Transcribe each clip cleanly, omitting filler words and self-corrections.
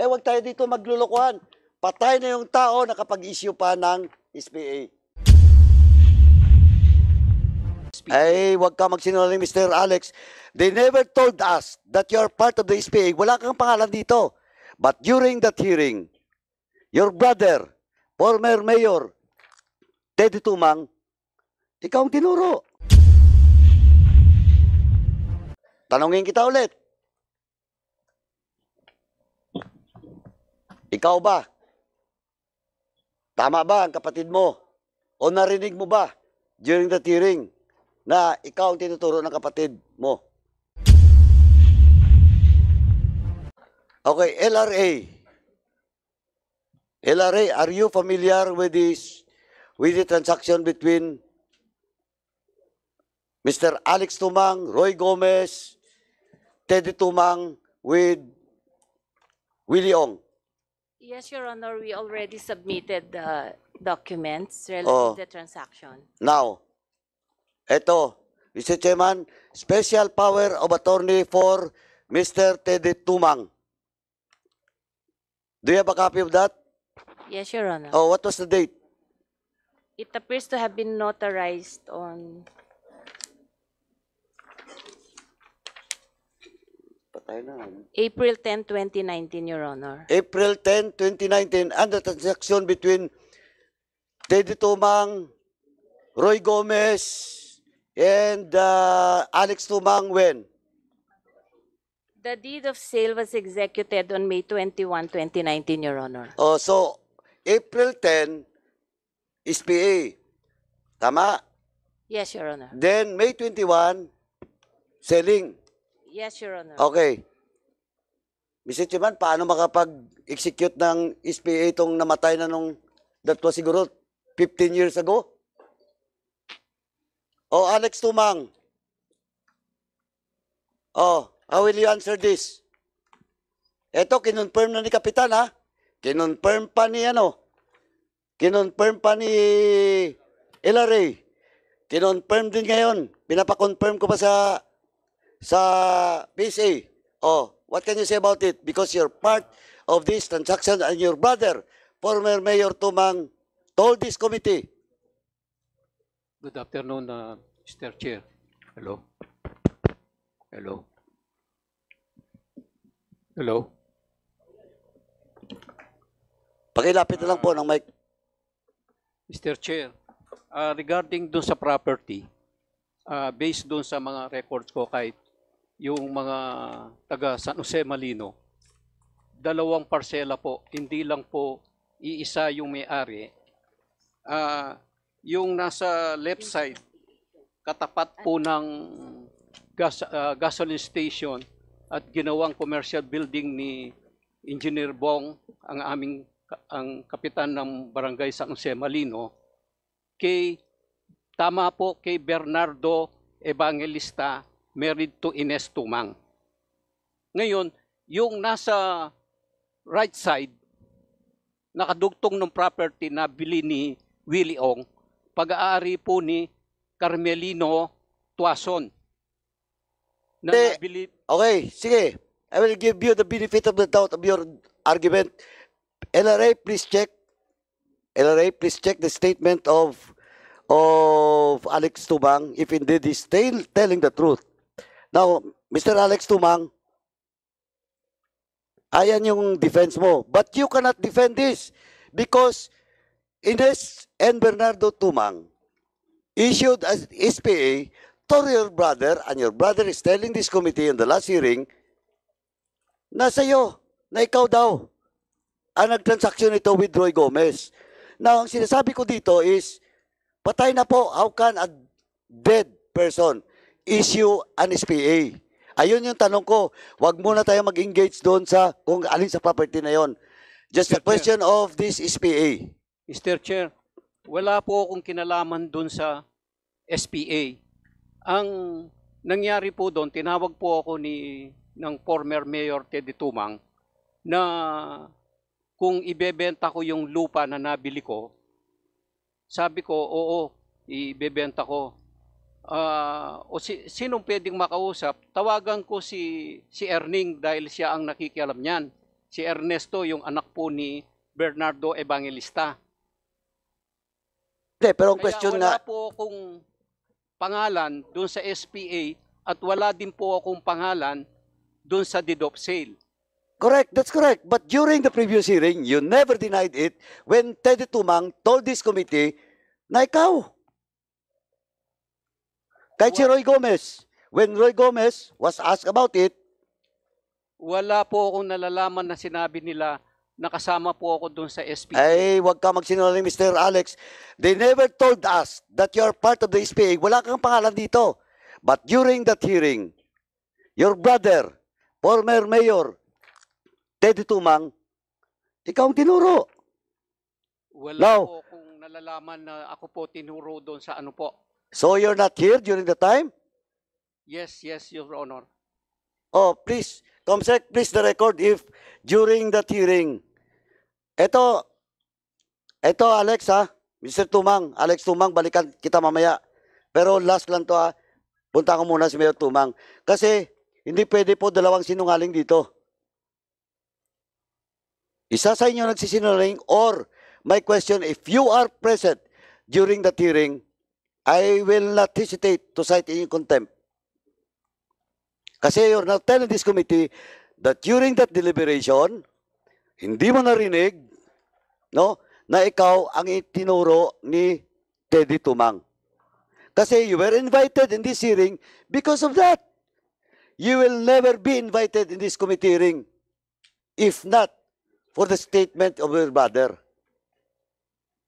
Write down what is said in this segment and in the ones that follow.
wag tayo dito maglulukuhan. Patay na yung tao na kapag-issue pa ng SPA. Ay, wag ka magsinungaling, Mr. Alex. They never told us that you are part of the SPA. Wala kang pangalan dito. But during that hearing, your brother, former Mayor Teddy Tumang, ikaw ang tinuro. Tanungin kita ulit. Ikaw ba? Tama ba ang kapatid mo? O narinig mo ba during that hearing na ikaw ang tinuturo ng kapatid mo? Okay, LRA. LRA, are you familiar with the transaction between Mr. Alex Tumang, Roy Gomez, Teddy Tumang with Willie Ong? Yes, Your Honor, we already submitted the documents related to the transaction. Now, eto, Mr. Chairman, special power of attorney for Mr. Teddy Tumang. Do you have a copy of that? Yes, Your Honor. Oh, what was the date? It appears to have been notarized on Patay na. April 10, 2019, Your Honor. April 10, 2019, and the transaction between Teddy Tumang, Roy Gomez, and Alex Tumang when? The deed of sale was executed on May 21, 2019, Your Honor. Oh, so April 10, SPA. Tama? Yes, Your Honor. Then May 21, selling. Yes, Your Honor. Okay. Mr. Chairman, paano makapag-execute ng SPA itong namatay na nung that was siguro 15 years ago? Oh, Alex Tumang. Oh, how will you answer this? Ito, kinonfirm na ni Kapitan, ha? Kinonfirm pa ni Kinonfirm pa ni LRA. Kinonfirm din ngayon. Pinapakonfirm ko pa sa PSA. Oh, what can you say about it? Because you're part of this transaction and your brother, former Mayor Tumang, told this committee. Good afternoon, Mr. Chair. Hello. Hello. Hello. Pakilapit na lang po ng mic. Mr. Chair, regarding dun sa property, based dun sa mga records ko kahit yung mga taga San Jose Malino, 2 parsela po, hindi lang po iisa yung may-ari. Yung nasa left side, katapat po ng gasoline station at ginawang commercial building ni Engineer Bong, ang kapitan ng Barangay San Jose Malino, tama po kay Bernardo Evangelista, married to Ines Tumang. Ngayon, yung nasa right side, nakadugtong ng property na bili ni Willie Ong, pag-aari po ni Carmelino Tuason. Okay, sige. I will give you the benefit of the doubt of your argument. LRA, please check. LRA, please check the statement of Alex Tumang if indeed he's telling the truth. Now, Mr. Alex Tumang, ayan yung defense mo. But you cannot defend this because Ines and Bernardo Tumang issued as SPA to your brother, and your brother is telling this committee in the last hearing na sa'yo, na ikaw daw ang nagtransaksyon ito with Roy Gomez. Now, ang sinasabi ko dito is, patay na po, how can a dead person issue an SPA? Ayun yung tanong ko. Huwag muna tayo mag-engage doon sa kung alin sa property na yon. Just a question of this SPA. Mr. Chair, wala po akong kinalaman doon sa SPA. Ang nangyari po doon, tinawag po ako ng former Mayor Teddy Tumang na kung ibebenta ko yung lupa na nabili ko, sabi ko, oo, ibebenta ko. Sinong pwedeng makausap? Tawagan ko si Erning dahil siya ang nakikialam niyan. Si Ernesto, yung anak po ni Bernardo Evangelista. Hindi, pero ang Kaya question wala nga, po akong pangalan doon sa SPA at wala din po akong pangalan doon sa deed of sale. correct, that's correct. But during the previous hearing, you never denied it when Teddy Tumang told this committee na ikaw. Kahit si Roy Gomez, when Roy Gomez was asked about it, Wala po akong nalalaman na sinabi nila na kasama po ako doon sa SPA. ay wag ka magsinungaling, Mr. Alex. They never told us that you are part of the SPA. Wala kang pangalan dito. But during that hearing, your brother, former Mayor Teddy Tumang, ikaw ang tinuro. Wala Now, po akong nalalaman na ako po tinuro doon sa ano po. So you're not here during the time? Yes, Your Honor. Oh, please, Comsec, please the record if during that hearing, eto Alex ha, Mr. Tumang, Alex Tumang, balikan kita mamaya. Pero last lang to ha, punta ko muna si Mayor Tumang. Kasi hindi pwede po dalawang sinungaling dito. Isa sa inyo nagsisinungaling or my question, if you are present during that hearing, I will not hesitate to cite in contempt. Kasi you're now telling this committee that during that deliberation, hindi mo narinig, no, na ikaw ang itinuro ni Teddy Tumang. Kasi you were invited in this hearing because of that. You will never be invited in this committee hearing if not for the statement of your brother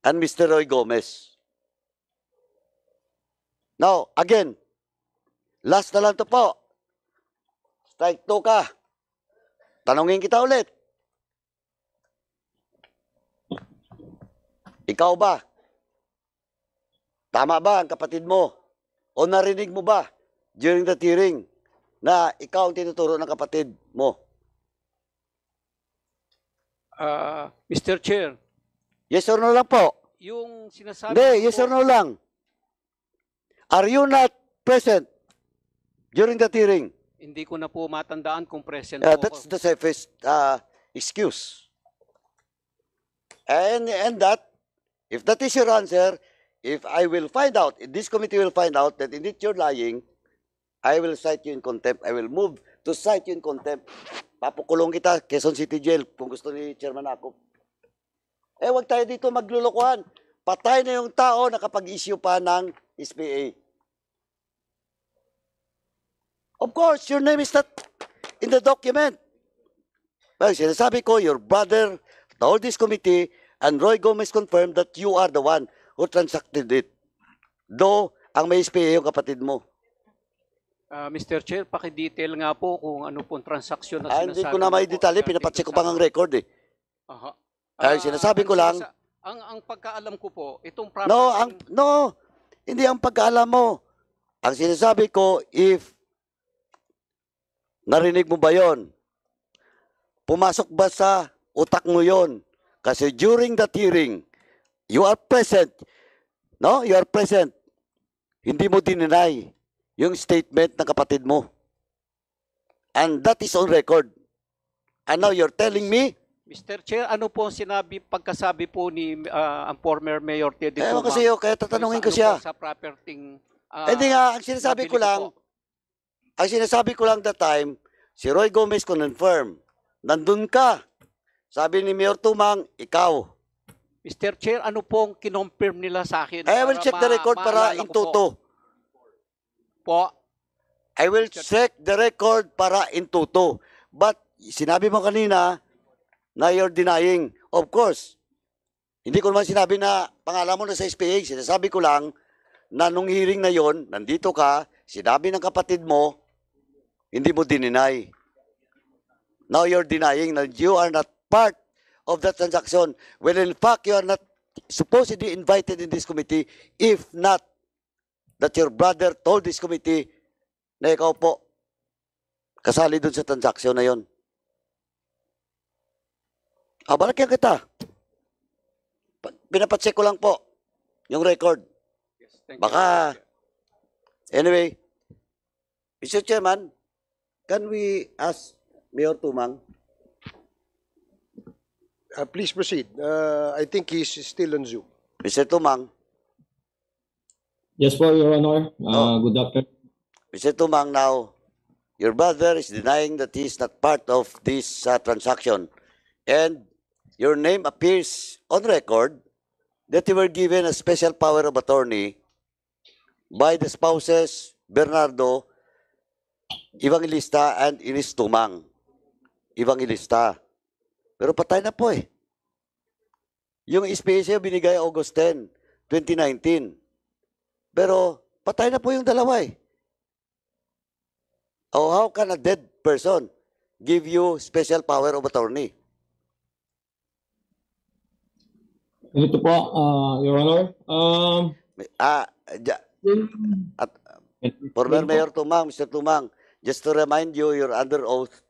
and Mr. Roy Gomez. Now, again, last na lang to po. Strike 2 ka. Tanungin kita ulit. Ikaw ba? Tama ba ang kapatid mo? O narinig mo ba during that hearing na ikaw ang tinuturo ng kapatid mo? Mr. Chair, Yes or no lang po? yung sinasabi Hindi, mo yes po- or no lang. Are you not present during that hearing? Hindi ko na po matandaan kung present po That's ako. the safest excuse. And that, if that is your answer, if I will find out, if this committee will find out that indeed you're lying, I will cite you in contempt. I will move to cite you in contempt. Papukulong kita, Quezon City Jail, kung gusto ni Chairman Akop. Wag tayo dito maglulukuhan. Patay na yung tao na kapag-issue pa ng SPA. Of course, your name is not in the document. Well, sinasabi ko, your brother told this committee and Roy Gomez confirmed that you are the one who transacted it. Though, ang may SPA yung kapatid mo. Mr. Chair, paki-detail nga po kung ano pong transaksyon na sinasabi. Hindi ko na may mo po detalye, regarding pinapacheck ko sa- pa ang record eh. Aha. Ay, sinasabi ko lang, Ang pagkaalam ko po, itong hindi ang pagkaalam mo. Ang sinasabi ko, if narinig mo ba yon? Pumasok ba sa utak mo yon? Kasi during that hearing, you are present. No? You are present. Hindi mo dinenay yung statement ng kapatid mo. And that is on record. And now you're telling me, Mr. Chair, ano po ang pagkasabi po ni ang former Mayor Teddy ewan Tumang? ko sa'yo, kaya tatanungin ko Ano siya. po sa property Hindi nga, ang sinasabi ko lang, that time, si Roy Gomez confirm, nandun ka. Sabi ni Mayor Tumang, ikaw. Mr. Chair, ano pong kinonfirm nila sa akin? I will check the record para maalala in ko po. toto. Po, I will check the record para in toto. But, sinabi mo kanina na you're denying. Of course, hindi ko naman sinabi na pangalan mo na sa SPA. Sinasabi ko lang na nung hearing na yon, nandito ka, sinabi ng kapatid mo, hindi mo dininay. Now you're denying that you are not part of that transaction. Well, in fact, you are not supposedly invited in this committee if not that your brother told this committee na ikaw po kasali dun sa transaction na yon. Balakyan kita. Pinapacheck ko lang po yung record. yes, thank you, Baka, Mr. Chair. anyway, Mr. Chairman, can we ask Mayor Tumang Please proceed. I think he's still on Zoom. Mr. Tumang, Yes po, Your Honor. Oh. Good afternoon. Mr. Tumang, now, your brother is denying that he is not part of this transaction. And your name appears on record that you were given a special power of attorney by the spouses Bernardo Evangelista and Iris Tumang Evangelista. Pero patay na po eh. Yung SPA sa'yo binigay August 10, 2019. Pero patay na po yung dalawa eh. Oh, how can a dead person give you special power of attorney? Ito po, Your Honor. Former Mayor Tumang, Mr. Tumang, just to remind you, you're under oath.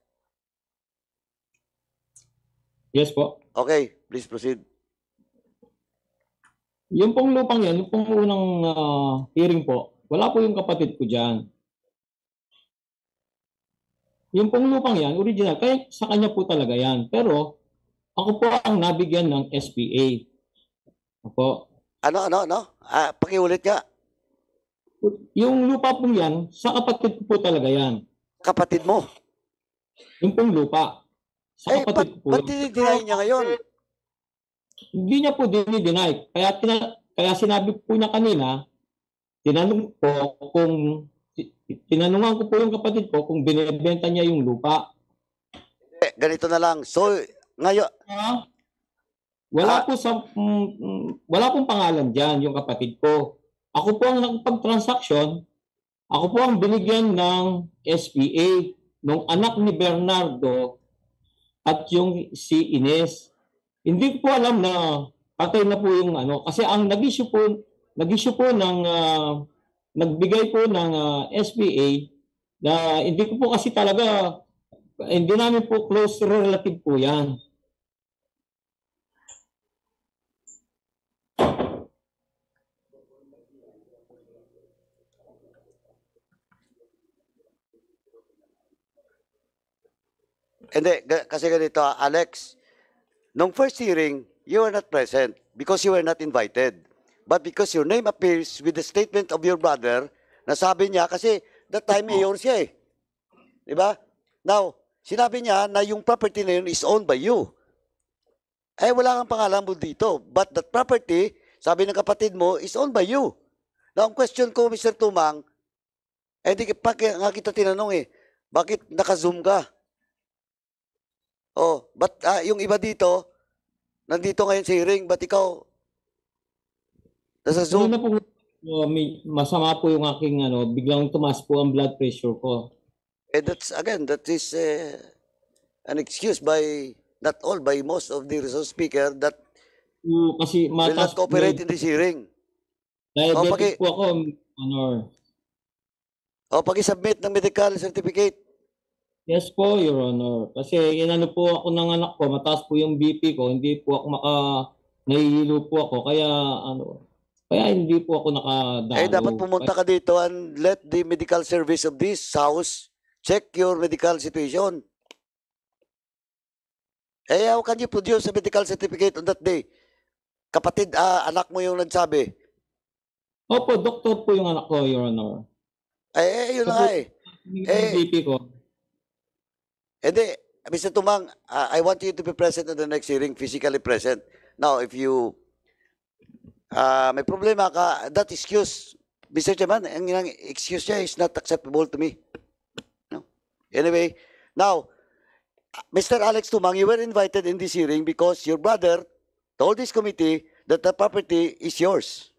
Yes po. Okay, please proceed. Yung pong lupang yan, yung pong unang hearing po, wala po yung kapatid ko dyan. Yung pong lupang yan, original, kaya sa kanya po talaga yan. Pero, ako po ang nabigyan ng SPA. Opo. Ano? Pakiulit ka. Yung lupa po yan, sa kapatid ko po talaga yan. Kapatid mo. Yung pong lupa. Sa kapatid ko po. Ba't dinideny niya ngayon? Hindi niya po dinideny. Kaya sinabi po niya kanina, tinanungan ko po yung kapatid ko kung binibenta niya yung lupa. Ganito na lang. So, ngayon, wala pong pangalan diyan yung kapatid ko. Ako po ang nagpag-transaction, ako po ang binigyan ng SPA ng anak ni Bernardo at yung si Ines. Hindi ko po alam na patay na po yung kasi ang nag-issue po ng nagbigay po ng SPA na hindi ko po kasi talaga, hindi namin po close relative po yan. hindi, kasi ganito, Alex, nung first hearing, you were not present because you were not invited. But because your name appears with the statement of your brother, nasabi niya, kasi that time mayor siya eh. Diba? Now, sinabi niya na yung property na yun is owned by you. Eh, wala kang pangalan mo dito. But that property, sabi ng kapatid mo, is owned by you. Now, ang question ko, Mr. Tumang, di pa nga kita tinanong eh, bakit naka-zoom ka? Oh, but yung iba dito, nandito ngayon sa hearing, ba't ikaw nasa Zoom? Na po, masama po yung aking biglang tumaas po ang blood pressure ko. That is an excuse by not all, by most of the resource speaker that kasi will not cooperate in this hearing. Diabetic po ako, Honor. Paki-submit ng medical certificate. Yes po, Your Honor. Kasi inano po ako ng anak ko, mataas po yung BP ko, hindi po ako nahihilo po ako, kaya hindi po ako nakadalo. Dapat pumunta ka dito and let the medical service of this house check your medical situation. How can you produce a medical certificate on that day? Kapatid, anak mo yung nagsabi. Opo, doktor po yung anak ko, Your Honor. Yun na nga eh. Yung BP ko. Hindi, Mr. Tumang, I want you to be present in the next hearing, physically present. Now, if you may problema ka, that excuse, Mr. Chairman, ang excuse niya is not acceptable to me. No? Anyway, now, Mr. Alex Tumang, you were invited in this hearing because your brother told this committee that the property is yours.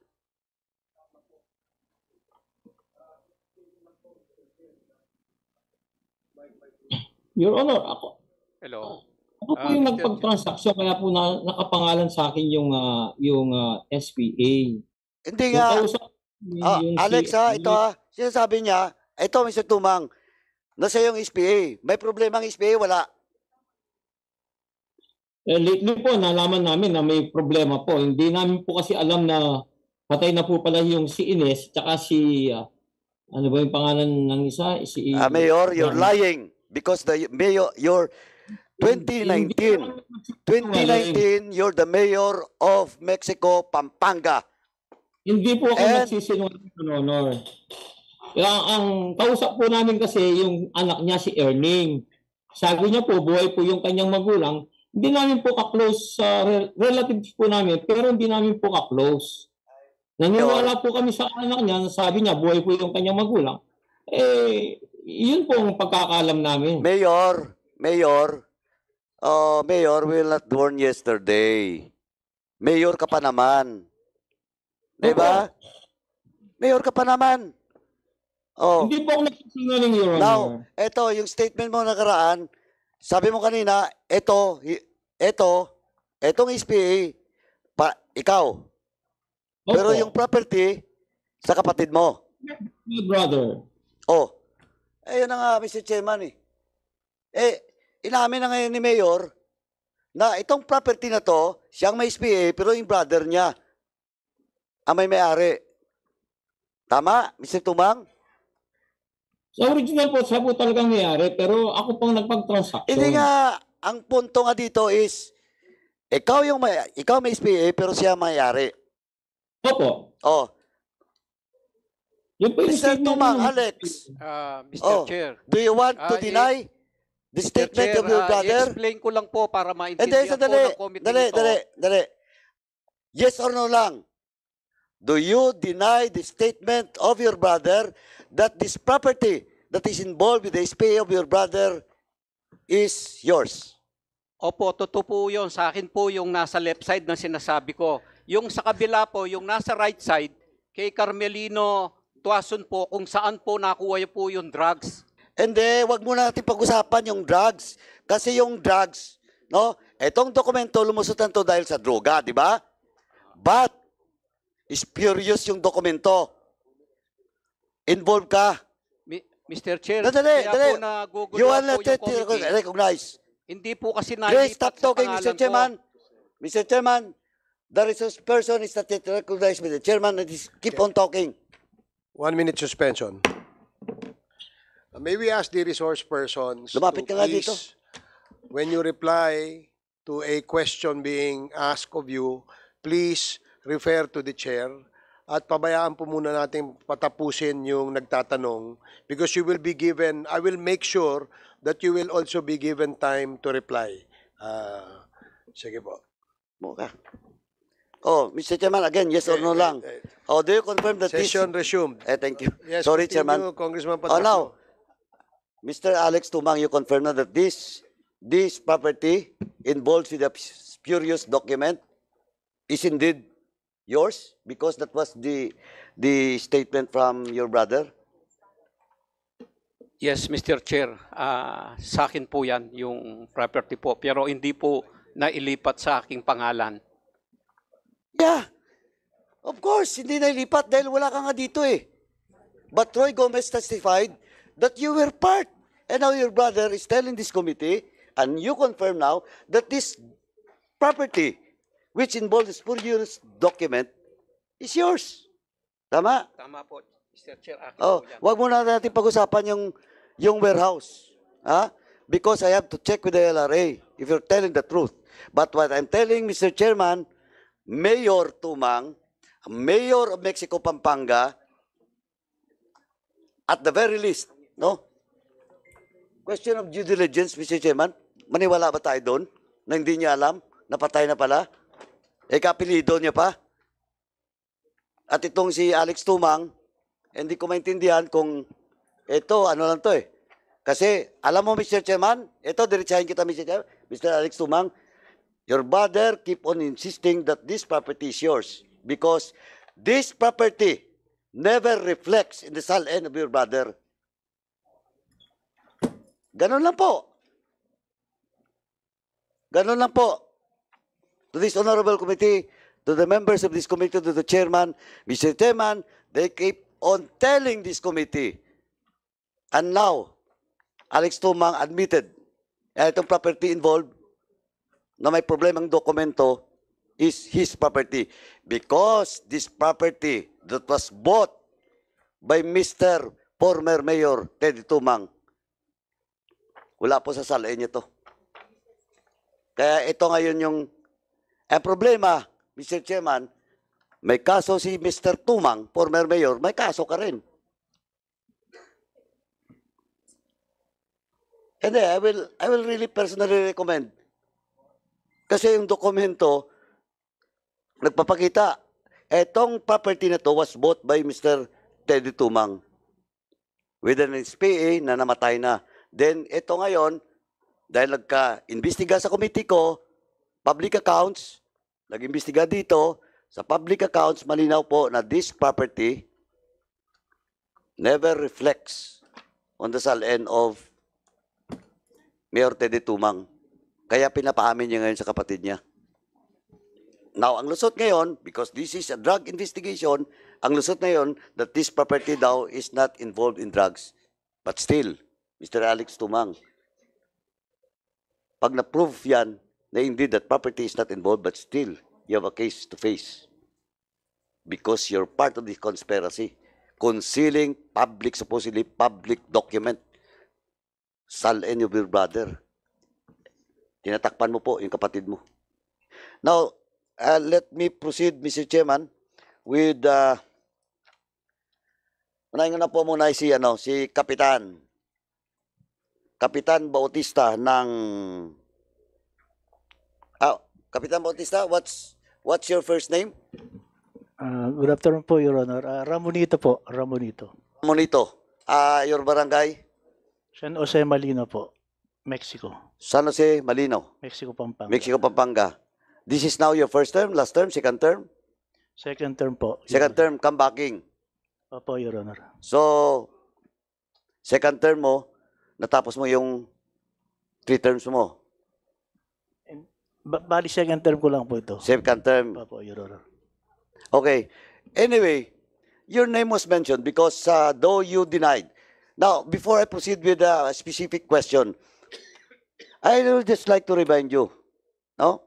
Your Honor, ako Hello. po yung nagpag-transaction, kaya po nakapangalan sa akin yung SPA. Hindi nga. Alex, ito sinasabi niya, ito Mr. Tumang, nasa yung SPA. May problema ang SPA, wala. Lately po, nalaman namin na may problema po. Hindi namin po kasi alam na patay na po pala yung si Ines, tsaka si, ano ba yung pangalan ng isa? Mayor, you're lying. Because the mayor, 2019. 2019, you're the mayor of Mexico, Pampanga. Hindi po ako And- nagsisinungaling, Your Honor. Ang kausap po namin kasi yung anak niya si Erning. Sabi niya po, buhay po yung kanyang magulang. Hindi namin po ka-close sa relatives po namin, pero hindi namin po ka-close. Naniwala po kami sa anak niya, sabi niya, buhay po yung kanyang magulang. Yun po ang pagkakalam namin. Mayor, Mayor will not born yesterday. Mayor ka pa naman. Diba? Mayor ka pa naman. Oh. Hindi po ako nagsisinungaling, Your Honor. Now, eto, yung statement mo nakaraan, sabi mo kanina, etong SPA, ikaw. Pero Opo. yung property, sa kapatid mo. My brother. Oh. Yun na nga, Mr. Chairman eh. Inamin na ngayon ni Mayor na itong property na to, siyang may SPA, pero yung brother niya ang may-ari. Tama, Mr. Tumang? Sa original po, siya po talagang mayari, pero ako pong nagpag-transaction. Hindi nga, ang punto nga dito is, ikaw may SPA, pero siya may-ari. Opo. Oh, Yun po yung Mr. statement Tumang, ng- Alex, Mr. Oh. Chair. do you want to i- deny the Mr. statement Chair, of your brother? i-explain ko lang po para Hindi, maintindihan po sandali. ng committee ito. Dali. Yes or no lang? Do you deny the statement of your brother that this property that is involved with the SPA of your brother is yours? Opo, totoo po yun. Sa akin po yung nasa left side na sinasabi ko. Yung sa kabila po, yung nasa right side, kay Carmelino Tuason po, kung saan po nakuha po yung drugs. Hindi, wag muna natin pag-usapan yung drugs. Kasi yung drugs, no? Etong dokumento, lumusutan to dahil sa droga, di ba? But, spurious yung dokumento. Involved ka. Mr. Chair, Dali. kaya po nagugulo You will po not yung committee. recognize. Hindi po kasi Grace, nalipat stop sa talking, pangalan Mr. Chairman. Mr. Chairman, the resource person is not yet recognized by the chairman. Keep on talking. 1 minute suspension. May we ask the resource persons Lumapit to ka nga please, dito. when you reply to a question being asked of you, please refer to the chair at pabayaan po muna natin patapusin yung nagtatanong because you will be given, I will make sure that you will also be given time to reply. Sige po. Mukha. Oh, Mr. Chairman, again, yes or no lang. Oh, do you confirm that Session resumed. Thank you. Yes, Sorry, continue, Chairman. Congressman Oh, now, Patracio. Mr. Alex Tumang, you confirm na that this property involved with the spurious document is indeed yours because that was the statement from your brother? Yes, Mr. Chair. Sa akin po yan, yung property po. Pero hindi po nailipat sa aking pangalan. Yeah. Of course, hindi na ilipat dahil wala ka nga dito eh. But Roy Gomez testified that you were part. And now your brother is telling this committee, and you confirm now, that this property, which involves the spurious document, is yours. Tama? Tama po, Mr. Chair. Akin Oh, po yan. wag muna natin pag-usapan yung warehouse. Ha? Because I have to check with the LRA if you're telling the truth. But what I'm telling, Mr. Chairman, Mayor Tumang, Mayor of Mexico, Pampanga, at the very least, no? Question of due diligence, Mr. Chairman, maniwala ba tayo doon na hindi niya alam, napatay na pala? Kapilido niya pa? At itong si Alex Tumang, hindi ko maintindihan kung ito, ano lang to eh. Kasi, alam mo, Mr. Chairman, ito, diretsahin kita, Mr. Chairman, Mr. Alex Tumang, your brother keep on insisting that this property is yours because this property never reflects in the SALN of your brother. Ganun lang po. Ganun lang po. To this honorable committee, to the members of this committee, to the chairman, Mr. Chairman, they keep on telling this committee. And now, Alex Tumang admitted na itong property involved na may problemang dokumento is his property because this property that was bought by Mr. former Mayor Teddy Tumang, wala po sa salain niya to. Kaya ito ngayon yung problema, Mr. Chairman, may kaso si Mr. Tumang, former mayor, may kaso ka rin. Hindi, I will really personally recommend. Kasi yung dokumento, nagpapakita, etong property na to was bought by Mr. Teddy Tumang with an SPA na namatay na. Then, ito ngayon, dahil nagka-imbestiga sa committee ko, public accounts, nag-imbestiga dito, sa public accounts, malinaw po na this property never reflects on the SALN of Mayor Teddy Tumang. Kaya pinapaamin niya ngayon sa kapatid niya. Now, ang lusot ngayon, because this is a drug investigation, ang lusot ngayon that this property daw is not involved in drugs. But still, Mr. Alex Tumang, pag na-prove yan na indeed that property is not involved, but still, you have a case to face. Because you're part of the conspiracy. Concealing public, supposedly public document. SALN of your brother. Tinatakpan mo po yung kapatid mo. Now, let me proceed, Mr. Chairman, with unahin ko na po muna si Kapitan. Kapitan Bautista ng Kapitan Bautista, what's your first name? Good afternoon po, Your Honor. Ramonito po, Ramonito. Monito. Your barangay? San Jose Malino po, Mexico. San Jose Malino, Mexico, Pampanga. Mexico, Pampanga. This is now your first term, last term, second term? Second term po. Second term, comebacking. Opo, Your Honor. So, second term mo, natapos mo yung 3 terms mo. Bali, second term ko lang po ito. Second term. Opo, Your Honor. Okay. Anyway, your name was mentioned because though you denied. Now, before I proceed with a specific question, I would just like to remind you, no?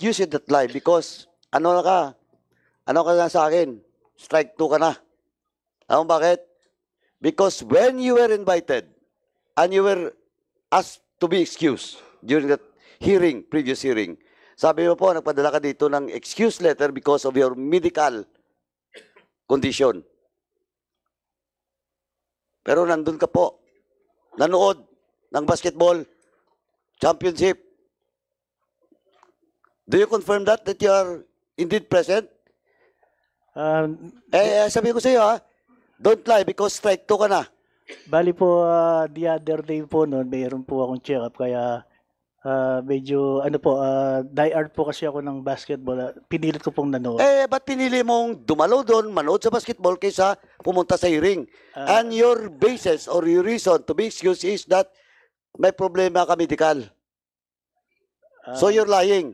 You said that lie because, ano ka na sa akin? Strike 2 ka na. Alam mo bakit? Because when you were invited and you were asked to be excused during that hearing, previous hearing, sabi mo po, nagpadala ka dito ng excuse letter because of your medical condition. Pero nandun ka po, nanood ng basketball championship. Do you confirm that you are indeed present? Sabi ko sa iyo, don't lie because strike 2 ka na. Bali po, the other day po noon, mayroon po akong check-up. Kaya medyo, die-hard po kasi ako ng basketball. Pinilit ko pong nanood. Ba't pinili mong dumalo doon, manood sa basketball kaysa pumunta sa hearing? And your basis or your reason to be excused is that may problema ka medical. So you're lying.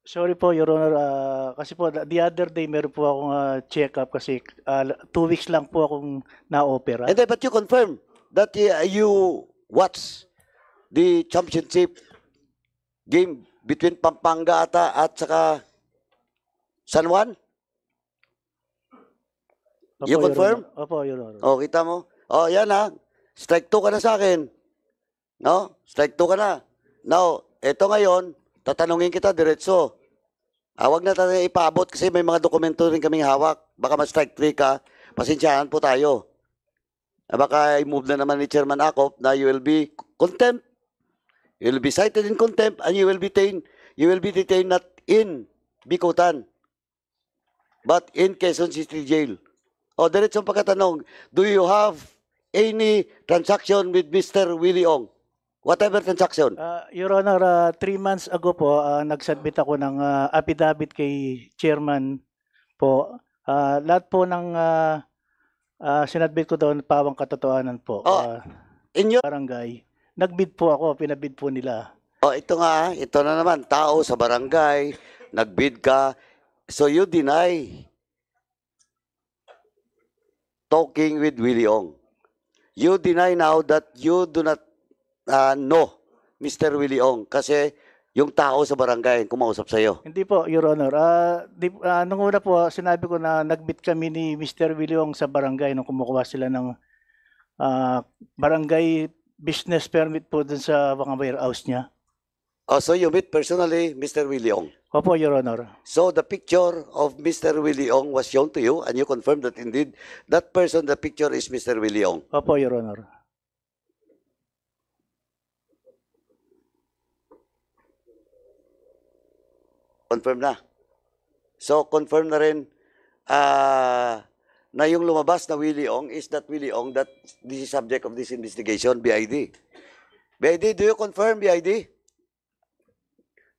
Sorry po, Your Honor. Kasi po, the other day, meron po akong check-up kasi 2 weeks lang po akong na-opera. And then, but you confirm that you watch the championship game between Pampanga at saka San Juan? Opo, You Your confirm? Honor. Opo, Your Honor. Oh, kita mo? Oh, yan ha. Strike 2 ka na sa akin. No? Strike 2 ka na. Now, eto ngayon, tatanungin kita diretso. Huwag na tayo ipaabot kasi may mga dokumento rin kaming hawak. Baka ma-strike 3 ka. Pasensyahan po tayo. Baka i-move na naman ni Chairman Acop na you will be contempt. You will be cited in contempt and you will be detained not in Bikutan, but in Quezon City Jail. O, diretsong pagkatanong, do you have any transaction with Mr. Willie Ong? Whatever transaction. Your Honor, 3 months ago po, nag-submit ako ng affidavit kay Chairman po. Lahat po ng sinadbit ko doon, pawang katotohanan po. In your... Barangay. Nagbid po ako, pinabid po nila. Oh, ito nga, ito na naman, tao sa barangay, nagbid ka. So you deny talking with Willie Ong. You deny now that you do not know Mr. Willie Ong kasi yung tao sa barangay kumausap sa iyo. Hindi po, Your Honor. Nung una po, sinabi ko na nagbit kami ni Mr. Willie Ong sa barangay nung kumukuha sila ng barangay business permit po dun sa mga warehouse niya. Oh, so you meet personally Mr. Willie Ong. Opo, Your Honor. So the picture of Mr. Willie Ong was shown to you and you confirmed that indeed that person, the picture is Mr. Willie Ong. Opo, Your Honor. Confirm na. So confirm na rin na yung lumabas na Willie Ong is that Willie Ong that this is subject of this investigation, BID. BID, do you confirm, BID,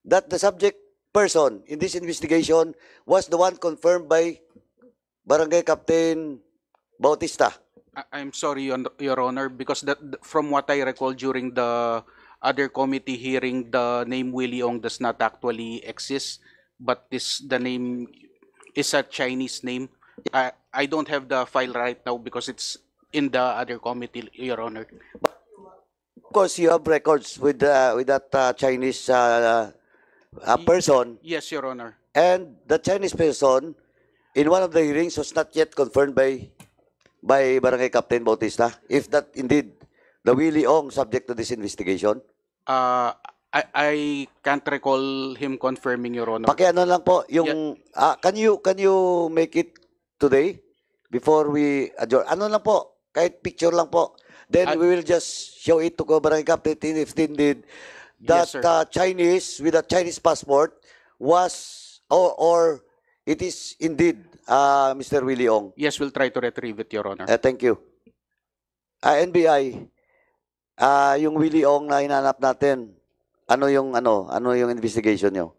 that the subject person in this investigation was the one confirmed by Barangay Captain Bautista? I'm sorry, Your Honor, because from what I recall during the other committee hearing, the name Willie Ong does not actually exist, but the name is a Chinese name. I don't have the file right now because it's in the other committee, Your Honor. Of course, you have records with that Chinese person, Yes, Your Honor. and the Chinese person in one of the hearings was not yet confirmed by Barangay Captain Bautista. If that indeed the Willie Ong subject to this investigation, I can't recall him confirming, Your Honor. pakiano lang po yung can you make it today before we adjourn? Ano lang po, kahit picture lang po. Then we will just show it to Barangay Captain if indeed that Yes, sir. Chinese with a Chinese passport was or it is indeed Mr. Willie Ong. Yes, we'll try to retrieve it, Your Honor. Thank you. NBI, yung Willie Ong na hinanap natin, ano yung investigation nyo?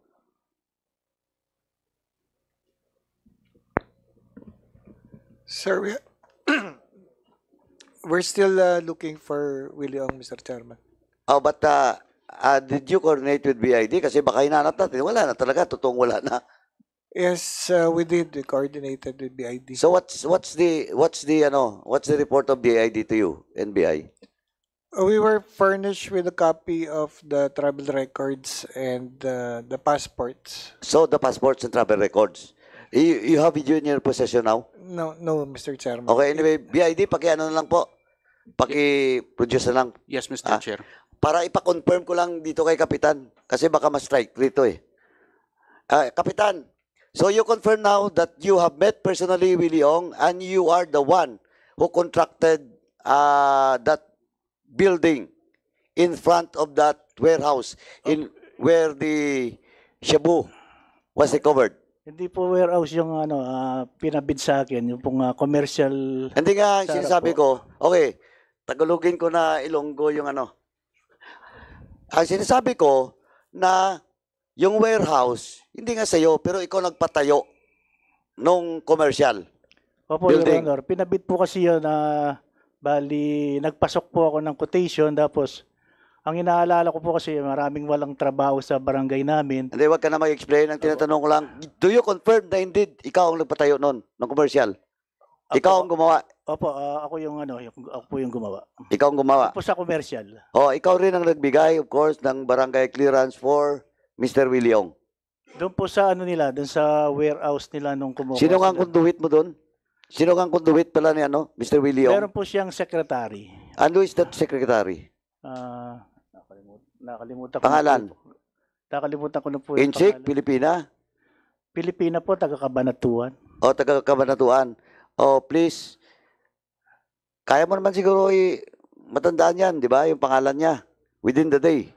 Sir, we're still looking for Willie Ong, Mr. Chairman. Oh, but did you coordinate with BID? Kasi baka hinanap natin, wala na talaga, totoong wala na. Yes, we did. We coordinated with BID. So what's the report of BID to you, NBI? We were furnished with a copy of the travel records and the passports. So the passports and travel records. You have it in your possession now? No, Mr. Chairman. Okay, anyway, BID, paki-ano na lang po. Paki-produce na lang. Yes, Mr. Chair. Para ipa-confirm ko lang dito kay Kapitan. Kasi baka ma-strike dito eh. Kapitan, so you confirm now that you have met personally Willie Ong and you are the one who contracted that building in front of that warehouse in where the Shabu was recovered. Hindi po warehouse yung pinabid sa akin, yung pong commercial. Hindi nga, Sarap sinasabi ko, okay, Tagalogin ko na Ilonggo yung ano. Ang sinasabi ko na yung warehouse, hindi nga sa'yo, pero ikaw nagpatayo nung commercial. Opo, Your building. Honor. Pinabid po kasi yun na bali, nagpasok po ako ng quotation, tapos ang inaalala ko po kasi maraming walang trabaho sa barangay namin. Hindi, wag ka na mag-explain. Ang tinatanong ko lang, do you confirm na indeed ikaw ang nagpatayo nun, ng commercial? Ikaw ang gumawa. Opo, ako po yung gumawa. Ikaw ang gumawa. Po sa commercial. Oh, ikaw rin ang nagbigay, of course, ng barangay clearance for Mr. Willie Ong. Doon po sa nila, doon sa warehouse nila nung kumuha. Sino nga ang sila. conduit mo doon? Sino nga ang conduit pala ni Mr. Willie Ong? Meron po siyang secretary. Ano is that secretary? Nakalimutan ko. Pangalan? Nakalimutan ko na po. yung Inchik, pangalan. Pilipina? Pilipina po, taga Cabanatuan. O taga Cabanatuan? O please, kaya mo naman siguro matandaan yan, di ba? Yung pangalan niya, within the day.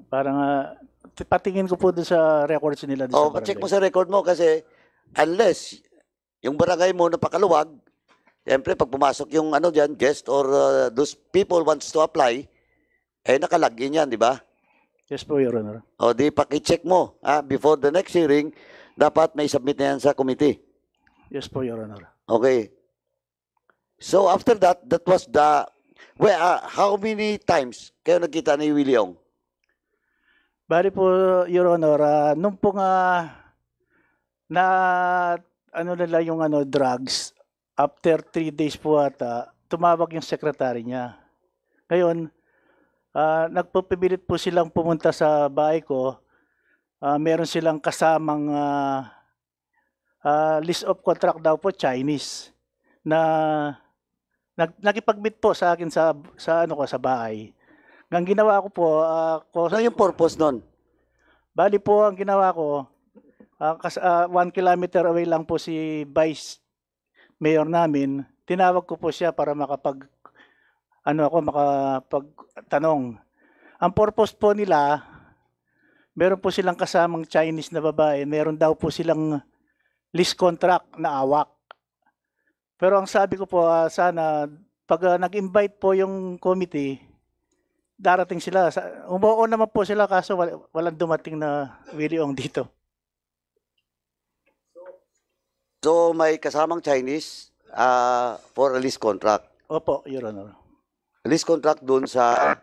Parang patingin ko po doon sa records nila. O, Doon sa check mo barangay. sa record mo kasi unless yung barangay mo napakaluwag, siyempre pag pumasok yung dyan, guest or those people wants to apply, nakalagin yan, di ba? Yes po, Your Honor. O di paki-check mo, before the next hearing, dapat may submit na yan sa committee. Yes po, Your Honor. Okay. So after that, that was the, how many times kayo nagkita ni Willie Ong? Bali po, Your Honor, nung po nga nila yung drugs, after 3 days po ata, tumawag yung secretary niya. Ngayon, nagpupilit po silang pumunta sa bahay ko. Meron silang kasamang list of contract daw po, Chinese, na nakipag-meet po sa akin sa bahay. Ang ginawa ko po, Ano yung purpose nun? bali po ang ginawa ko, 1 kilometer away lang po si Vice Mayor namin. Tinawag ko po siya para makapagtanong. Ang purpose po nila, meron po silang kasamang Chinese na babae, meron daw po silang lease contract na awak. Pero ang sabi ko po, sana pag nag-invite po yung committee, darating sila. Umuo naman po sila kaso walang dumating na Willie Ong dito. So may kasamang Chinese for a lease contract. Opo, Your Honor. Lease contract dun sa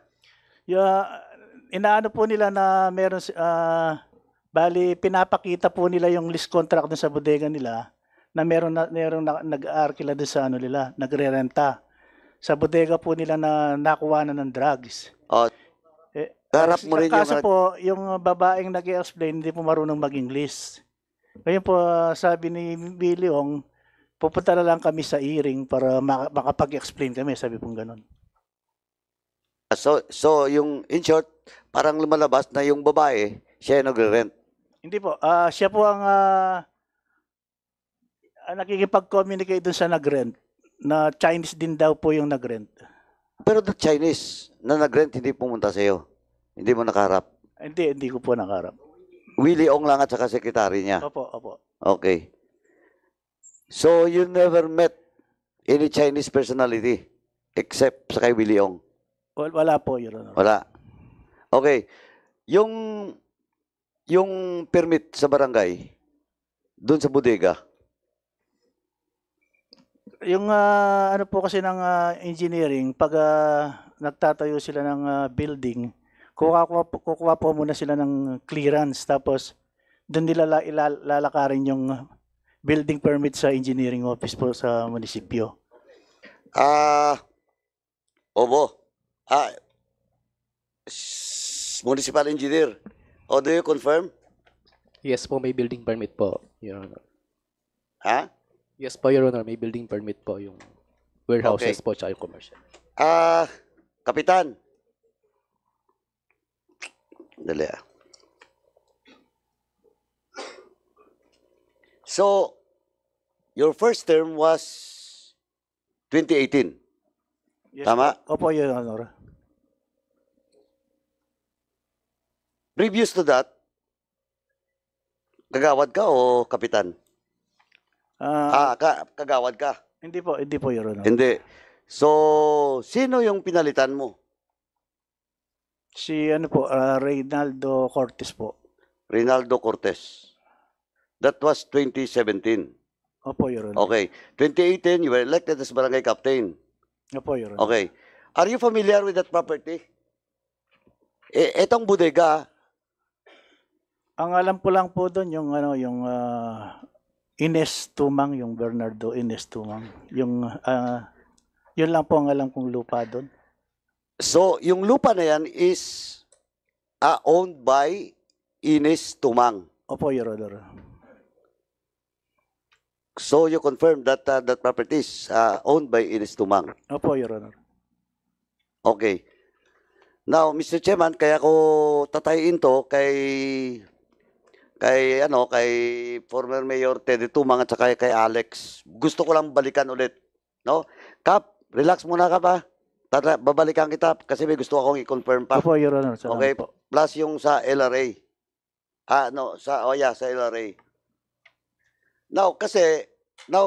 Inaano po nila na meron, bali pinapakita po nila yung lease contract dun sa bodega nila na meron nag-arkila dun sa ano nila, nagre-renta. Sa bodega po nila na nakuha na ng drugs. harap mo rin Kaso yung po, yung babaeng nag-explain hindi po marunong mag-English. Ngayon po, sabi ni Willie Ong, pupunta na lang kami sa hearing para makapag-explain kami, sabi pong ganun. So yung in short, parang lumalabas na yung babae, siya yung nagre-rent. Hindi po, siya po ang nakikipag-communicate dun sa nag-rent, na Chinese din daw po yung nag-rent. Pero the Chinese na nag-rent hindi pumunta sa iyo. Hindi mo nakaharap. Hindi ko po nakarap. Willie Ong lang at saka sekretary niya. Opo. Okay. So you never met any Chinese personality except sa kay Willie Ong? Wala po, Your Honor. Wala. Okay. Yung permit sa barangay, doon sa bodega, Yung ano po kasi ng engineering, pag nagtatayo sila ng building, kukuha po muna sila ng clearance, tapos doon nila lalakarin yung building permit sa engineering office po sa munisipyo. Obo. Municipal engineer. O, do you confirm? Yes po, may building permit po, Your Honor. Ha? Yes po, Your Honor, may building permit po yung warehouses Okay. po tsaka yung commercial. Kapitan. Dali. So, your first term was 2018. Yes, Tama? Opo, Your Honor. Previous to that, kagawad ka o kapitan? Kagawad ka. Hindi po, Your Honor. Hindi. So, sino yung pinalitan mo? Si Reynaldo Cortez po. Reynaldo Cortez. That was 2017. Opo, Your Honor. Okay. 2018, you were elected as barangay captain. Opo, Your Honor. Okay. Are you familiar with that property? Etong bodega, Ang alam ko lang po doon yung Ines Tumang, yung Bernardo Ines Tumang. Yung yun lang po ang alam kong lupa doon. so yung lupa na yan is owned by Ines Tumang. Opo, Your Honor. So you confirm that that property is owned by Ines Tumang. Opo, Your Honor. Okay. Now, Mr. Chairman, kaya ko tatayin to kay former Mayor Teddy Tumang at saka kay Alex. Gusto ko lang balikan ulit, no? Kap, relax muna ka pa. Babalikan kita kasi may gusto akong i-confirm pa. Opo, Your Honor. Salamat Okay, po. plus yung sa LRA. Sa LRA. Now,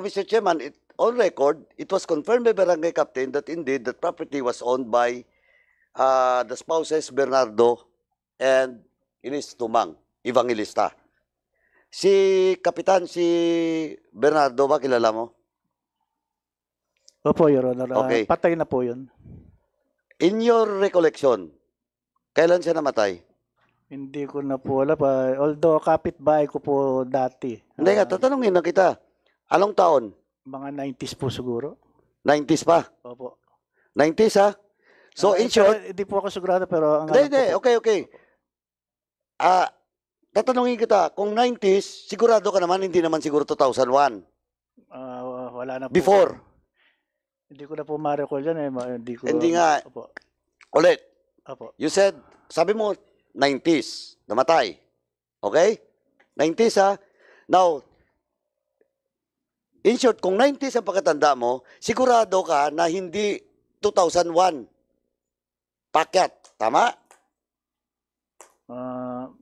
Mr. Chairman, on record, it was confirmed by Barangay Captain that indeed that property was owned by the spouses Bernardo and Ines Tumang, Evangelista. Si Kapitan, si Bernardo ba kilala mo? Opo, Your Honor. Okay. Patay na po yun. In your recollection, kailan siya namatay? Hindi ko na po alam. Although kapitbahay ko po dati. Hindi nga, tatanungin na kita. Anong taon? Mga 90s po siguro. 90s pa? Opo. 90s ha? So in short, Hindi po ako sigurado pero ang hindi, okay. Tatanungin kita, kung 90s, sigurado ka naman, hindi naman siguro 2001. wala na po. Before. Hindi ko na po ma-recall yan. Hindi Hindi nga. Opo. Ulit. Opo. You said, sabi mo, 90s, namatay. Okay? 90s ha? Now, in short, kung 90s ang pagkatanda mo, sigurado ka na hindi 2001 pakyat. Tama?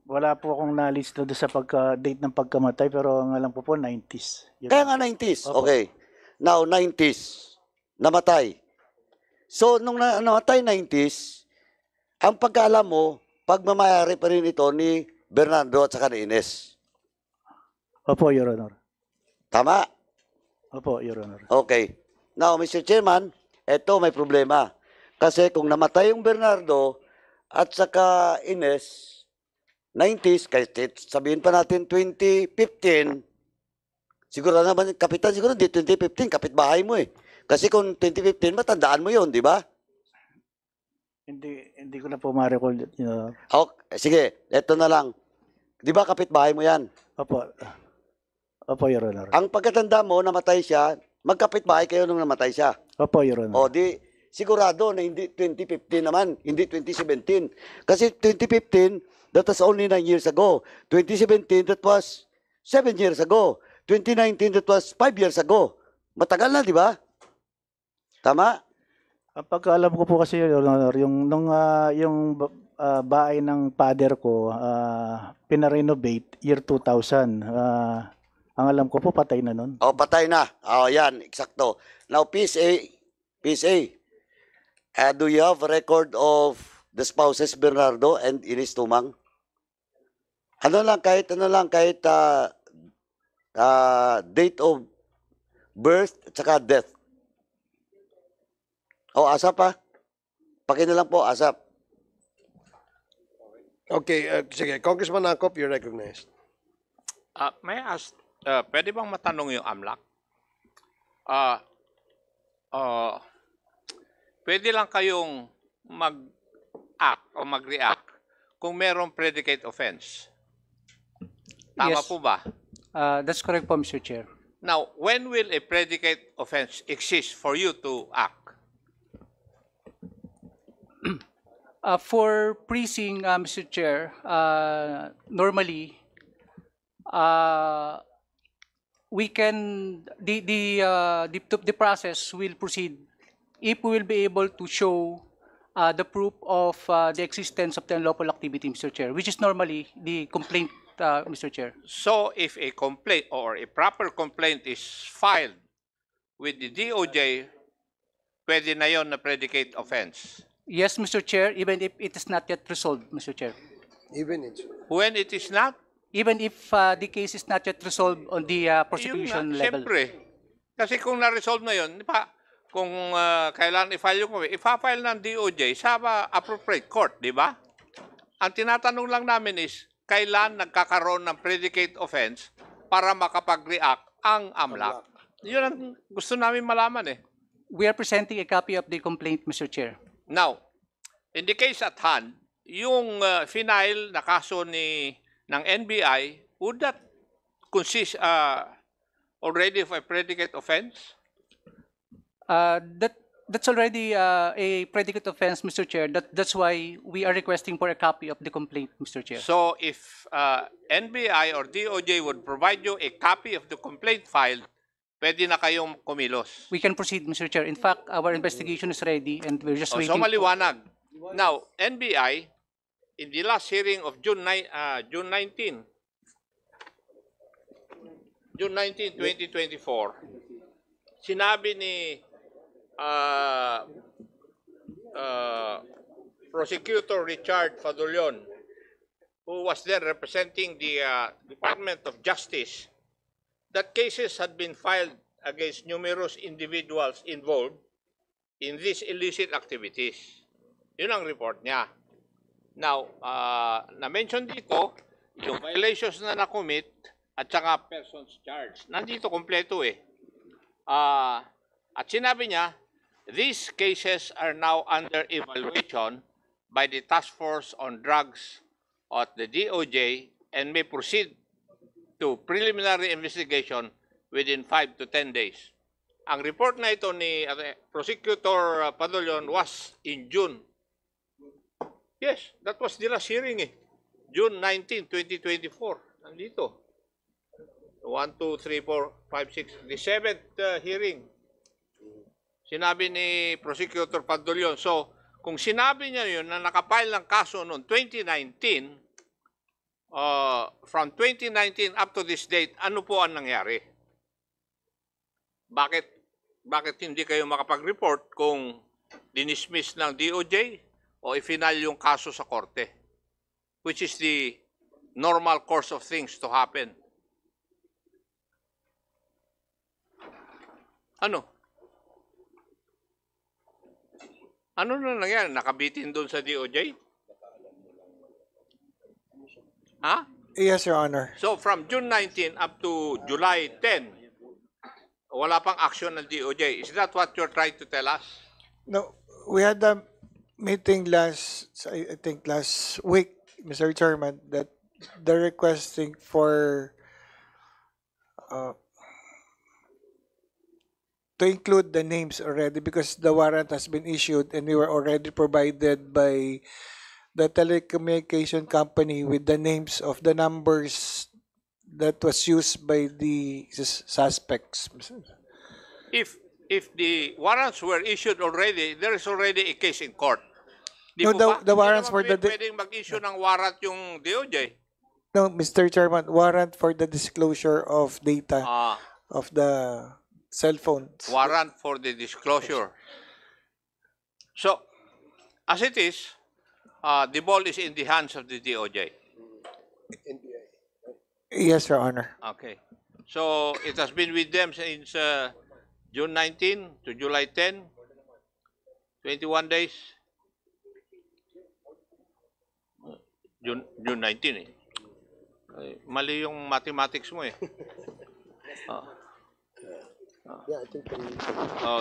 Wala po akong nalista doon sa date ng pagkamatay, pero ang alam ko po 90s. Yun. Kaya nga 90s. Opo. Okay. Now, 90s. Namatay. So, nung namatay 90s, ang pagkaalam mo, pagmamayari pa rin ito ni Bernardo at saka ni Ines. Opo, Your Honor. Tama? Opo, Your Honor. Okay. Now, Mr. Chairman, eto may problema. Kasi kung namatay yung Bernardo at saka Ines, 90s, kahit sabihin pa natin 2015, siguro naman, kapitan, siguro di 2015, kapitbahay mo eh. Kasi kung 2015, matandaan mo yun, di ba? Hindi ko na po ma-recall. Okay, sige, eto na lang. Di ba kapitbahay mo yan? Opo. Opo, Your Honor. Ang pagkatanda mo, namatay siya, magkapitbahay kayo nung namatay siya. Opo, Your Honor. O di, sigurado na hindi 2015 naman, hindi 2017. Kasi 2015, that was only 9 years ago. 2017, that was 7 years ago. 2019, that was 5 years ago. Matagal na, di ba? Tama? Ang pagkaalam ko po kasi, Your Honor, yung bahay ng father ko, pinarenovate year 2000. Ang alam ko po, patay na nun. O, patay na. O, yan, eksakto. Now, PSA, do you have a record of the spouses Bernardo and Ines Tumang? Ano lang, kahit date of birth at saka death. O, ASAP pa. Pakin na lang po, ASAP. Okay, sige. Congressman Angkop, you're recognized. May I ask, pwede bang matanong yung AMLAC? Pwede lang kayong mag-act o mag-react kung merong predicate offense. Tama Yes. po ba? That's correct po, Mr. Chair. Now, when will a predicate offense exist for you to act? For precinct, Mr. Chair, normally, we can the process will proceed if we will be able to show the proof of the existence of the unlawful activity, Mr. Chair, which is normally the complaint, Mr. Chair. So, if a complaint or a proper complaint is filed with the DOJ, pwede na yon na predicate offense. Yes, Mr. Chair, even if it is not yet resolved, Mr. Chair. Even it's... When it is not, Even if the case is not yet resolved on the prosecution yun nga, level. Siyempre. Kasi kung na-resolve na yun, di ba, kung kailangan i-file yung complaint, ipa-file ng DOJ sa appropriate court, di ba? Ang tinatanong lang namin is, kailan nagkakaroon ng predicate offense para makapag-react ang AMLAC? Yun ang gusto namin malaman eh. We are presenting a copy of the complaint, Mr. Chair. Now, in the case at hand, yung final na kaso ng NBI, would that consist already of a predicate offense? That's already a predicate offense, Mr. Chair. That's why we are requesting for a copy of the complaint, Mr. Chair. So if NBI or DOJ would provide you a copy of the complaint filed, pwede na kayong kumilos. We can proceed, Mr. Chair. In fact, our investigation is ready and we're just waiting. So maliwanag. Now, NBI, in the last hearing of June 19, 2024, sinabi ni Prosecutor Richard Fadulyon, who was then representing the Department of Justice, that cases had been filed against numerous individuals involved in these illicit activities. Yun ang report niya. Now, na-mention dito, yung violations na na-commit at saka persons charged. Nandito kompleto eh. At sinabi niya, these cases are now under evaluation by the Task Force on Drugs at the DOJ and may proceed to preliminary investigation within 5 to 10 days. Ang report na ito ni Prosecutor Padulyon was in June Yes, that was the last hearing eh. June 19, 2024. Nandito. 1, 2, 3, 4, 5, 6. The 7th hearing. Sinabi ni Prosecutor Padulyon. So, kung sinabi niya yun na nakapile ng kaso noong 2019, from 2019 up to this date, ano po ang nangyari? Bakit hindi kayo makapag-report kung dinismiss ng DOJ o ifinal yung kaso sa korte? Which is the normal course of things to happen. Ano? Ano na nangyari? Nakabitin doon sa DOJ? Ha? Yes, Your Honor. So from June 19 up to July 10, wala pang action ng DOJ. Is that what you're trying to tell us? No, we had a meeting I think last week, Mr. Chairman, that they're requesting for to include the names already because the warrant has been issued and we were already provided by the telecommunication company with the names of the numbers that was used by the suspects. If the warrants were issued already, there is already a case in court. No, the warrants for the pwedeng mag-issue ng warrant yung DOJ. no, Mr. Chairman, warrant for the disclosure of data of the cell phones. Warrant for the disclosure. So, as it is, the ball is in the hands of the DOJ. Yes, Your Honor. Okay. So, it has been with them since June 19 to July 10, 21 days. June 19 eh. Ay, mali yung mathematics mo eh.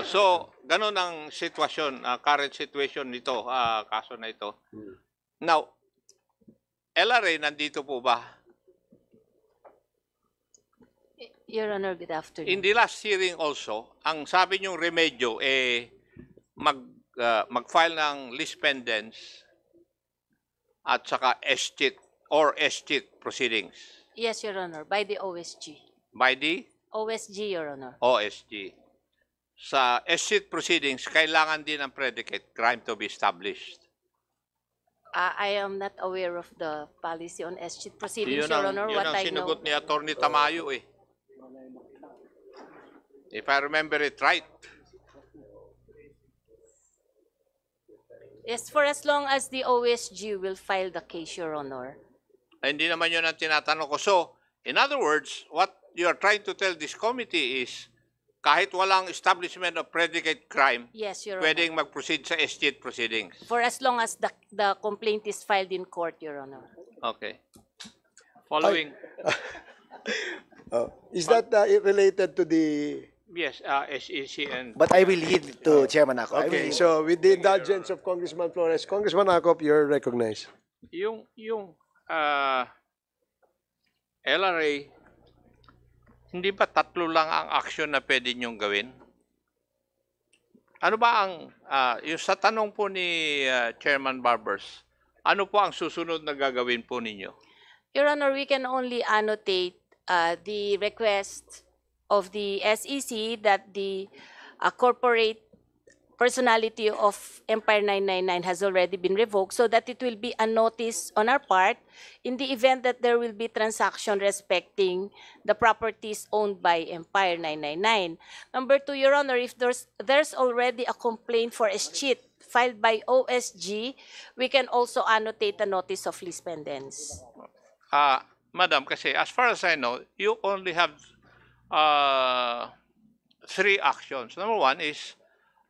So, ganun ang sitwasyon, current situation nito, kaso na ito. Now, LRA, nandito po ba? Your Honor, good afternoon. In the last hearing also, ang sabi niyong remedyo, mag-file ng lis pendens at saka SCHIT or SCHIT proceedings. Yes, Your Honor, by the OSG. By the? OSG, Your Honor. OSG. Sa SCHIT proceedings, kailangan din ang predicate crime to be established. I am not aware of the policy on SCHIT proceedings, Your Honor. Yun ang sinugot ni Atty. Tamayo eh. If I remember it right. Yes, for as long as the OSG will file the case, Your Honor. Ay, hindi naman yun ang tinatanong ko. So, in other words, what you are trying to tell this committee is kahit walang establishment of predicate crime, yes, Your pwedeng Honor, mag-proceed sa SCHIT proceedings. for as long as the complaint is filed in court, Your Honor. Okay. Following. Is that related to the... Yes, SEC and... But I will yield to Chairman Akop. Okay, so with the indulgence of Congressman Flores, Congressman Akop, you're recognized. Yung LRA, hindi ba tatlo lang ang action na pwede niyong gawin? Ano ba ang, yung sa tanong po ni Chairman Barbers, ano po ang susunod na gagawin po ninyo? Your Honor, we can only annotate the request of the SEC that the corporate personality of Empire 999 has already been revoked so that it will be a notice on our part in the event that there will be transaction respecting the properties owned by Empire 999. Number two, Your Honor, if there's already a complaint for SCHIT filed by OSG, we can also annotate a notice of lis pendens. Madam, kasi as far as I know, you only have 3 actions. Number one is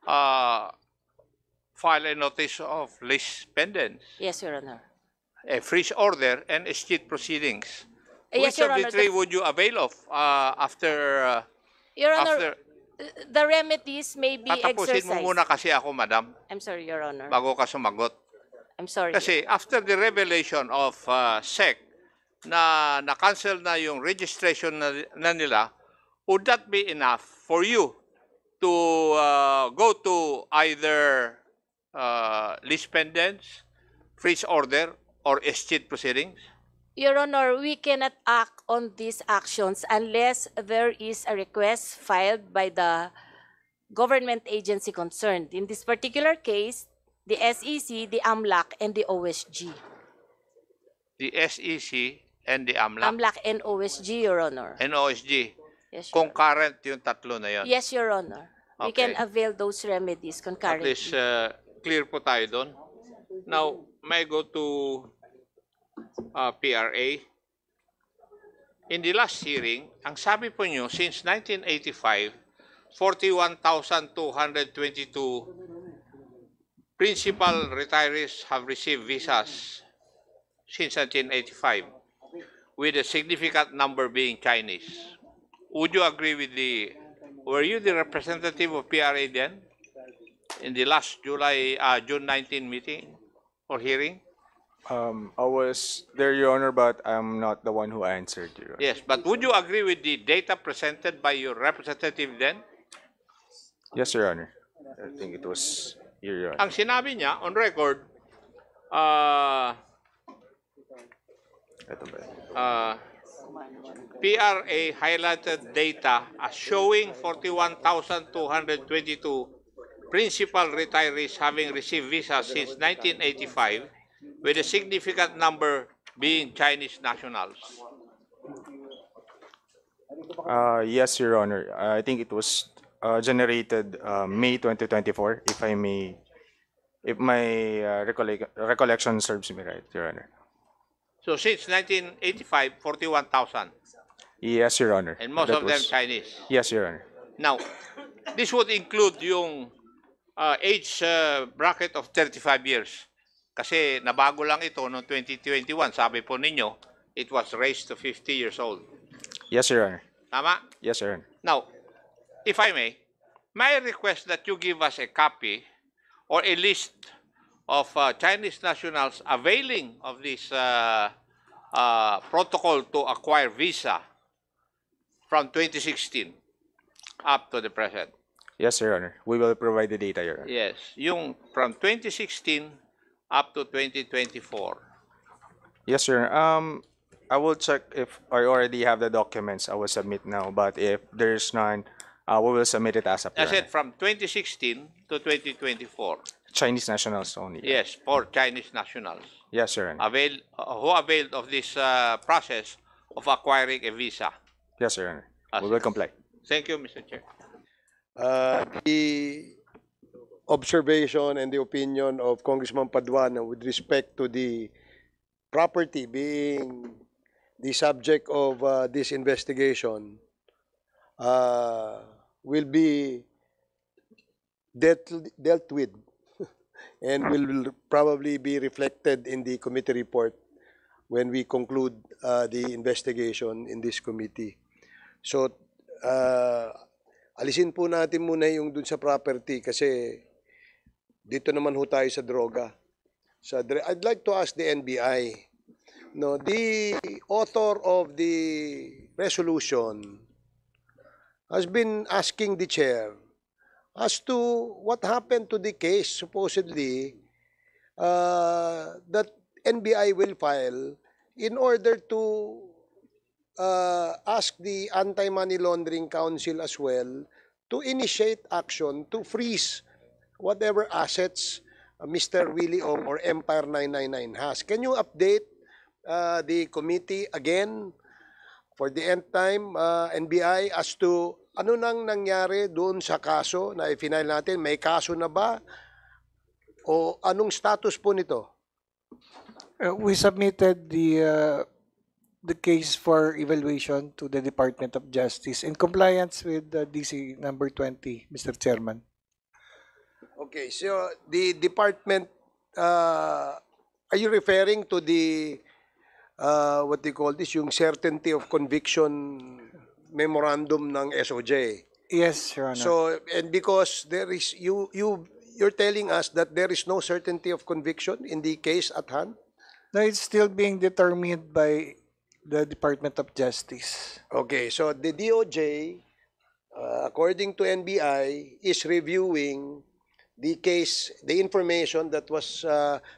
file a notice of lis pendens, Yes, Your Honor. a freeze order, and SCHIT proceedings. Yes, Which Your of the Honor, 3 would you avail of after Your Honor, after? the remedies may be Patapusin exercised. mo muna kasi ako, madam, I'm sorry, Your Honor. bago ka sumagot. I'm sorry. Kasi after the revelation of SEC na na-cancel na yung registration na nila, would that be enough for you to go to either lis pendens freeze order or escheat proceedings? Your Honor, we cannot act on these actions unless there is a request filed by the government agency concerned. In this particular case, the SEC, the AMLAC, and the OSG. The SEC and the AMLAC AMLAC and OSG, Your Honor. and OSG. Yes, Your Honor. Concurrent yung tatlo na yon. Yes, Your Honor. We Okay. can avail those remedies At concurrently. least clear po tayo doon. Now, may I go to PRA? In the last hearing, ang sabi po nyo, since 1985, 41,222 principal retirees have received visas since 1985, with a significant number being Chinese. Would you agree with were you the representative of PRA then? In the last June 19 meeting or hearing? I was there, Your Honor, but I'm not the one who answered you. Yes, but would you agree with the data presented by your representative then? Yes, Your Honor. I think it was Your Honor. Ang sinabi niya on record, Ito ba? PRA highlighted data as showing 41,222 principal retirees having received visas since 1985, with a significant number being Chinese nationals. Yes, Your Honor. I think it was generated May 2024, if my recollection serves me right, Your Honor. So since 1985, 41,000. Yes, Your Honor. And most That of them was- Chinese. Yes, Your Honor. Now, this would include yung age bracket of 35 years. Kasi nabago lang ito noong 2021. Sabi po ninyo, it was raised to 50 years old. Yes, Your Honor. Tama? Yes, Your Honor. Now, if I may I request that you give us a copy or a list of Chinese nationals availing of this protocol to acquire visa from 2016 up to the present? Yes, Your Honor. We will provide the data, Your Honor. Yes, yung from 2016 up to 2024. Yes, Your Honor. I will check if I already have the documents. I will submit now. But if there's none, we will submit it as a I said from 2016 to 2024. Chinese nationals only. Yes, for Chinese nationals. Yes, Your Honor. Who availed of this process of acquiring a visa. Yes, Your Honor. We will comply. Thank you, Mr. Chair. The observation and the opinion of Congressman Paduano with respect to the property being the subject of this investigation will be dealt with and will probably be reflected in the committee report when we conclude the investigation in this committee. So, alisin po natin muna yung dun sa property kasi dito naman ho tayo sa droga. I'd like to ask the NBI. No, the author of the resolution has been asking the chair as to what happened to the case supposedly that NBI will file in order to ask the Anti-Money Laundering Council as well to initiate action to freeze whatever assets Mr. Willie Ong or Empire 999 has. Can you update the committee again for the end time, NBI, as to ano nang nangyari doon sa kaso na i-final natin? May kaso na ba? O anong status po nito? We submitted the case for evaluation to the Department of Justice in compliance with DC number 20, Mr. Chairman. Okay, so the department, are you referring to the, what do you call this, yung certainty of conviction memorandum ng SOJ? Yes, Your Honor. So, and because there is, you're telling us that there is no certainty of conviction in the case at hand? No, it's still being determined by the Department of Justice. Okay, so the DOJ, according to NBI, is reviewing the information that was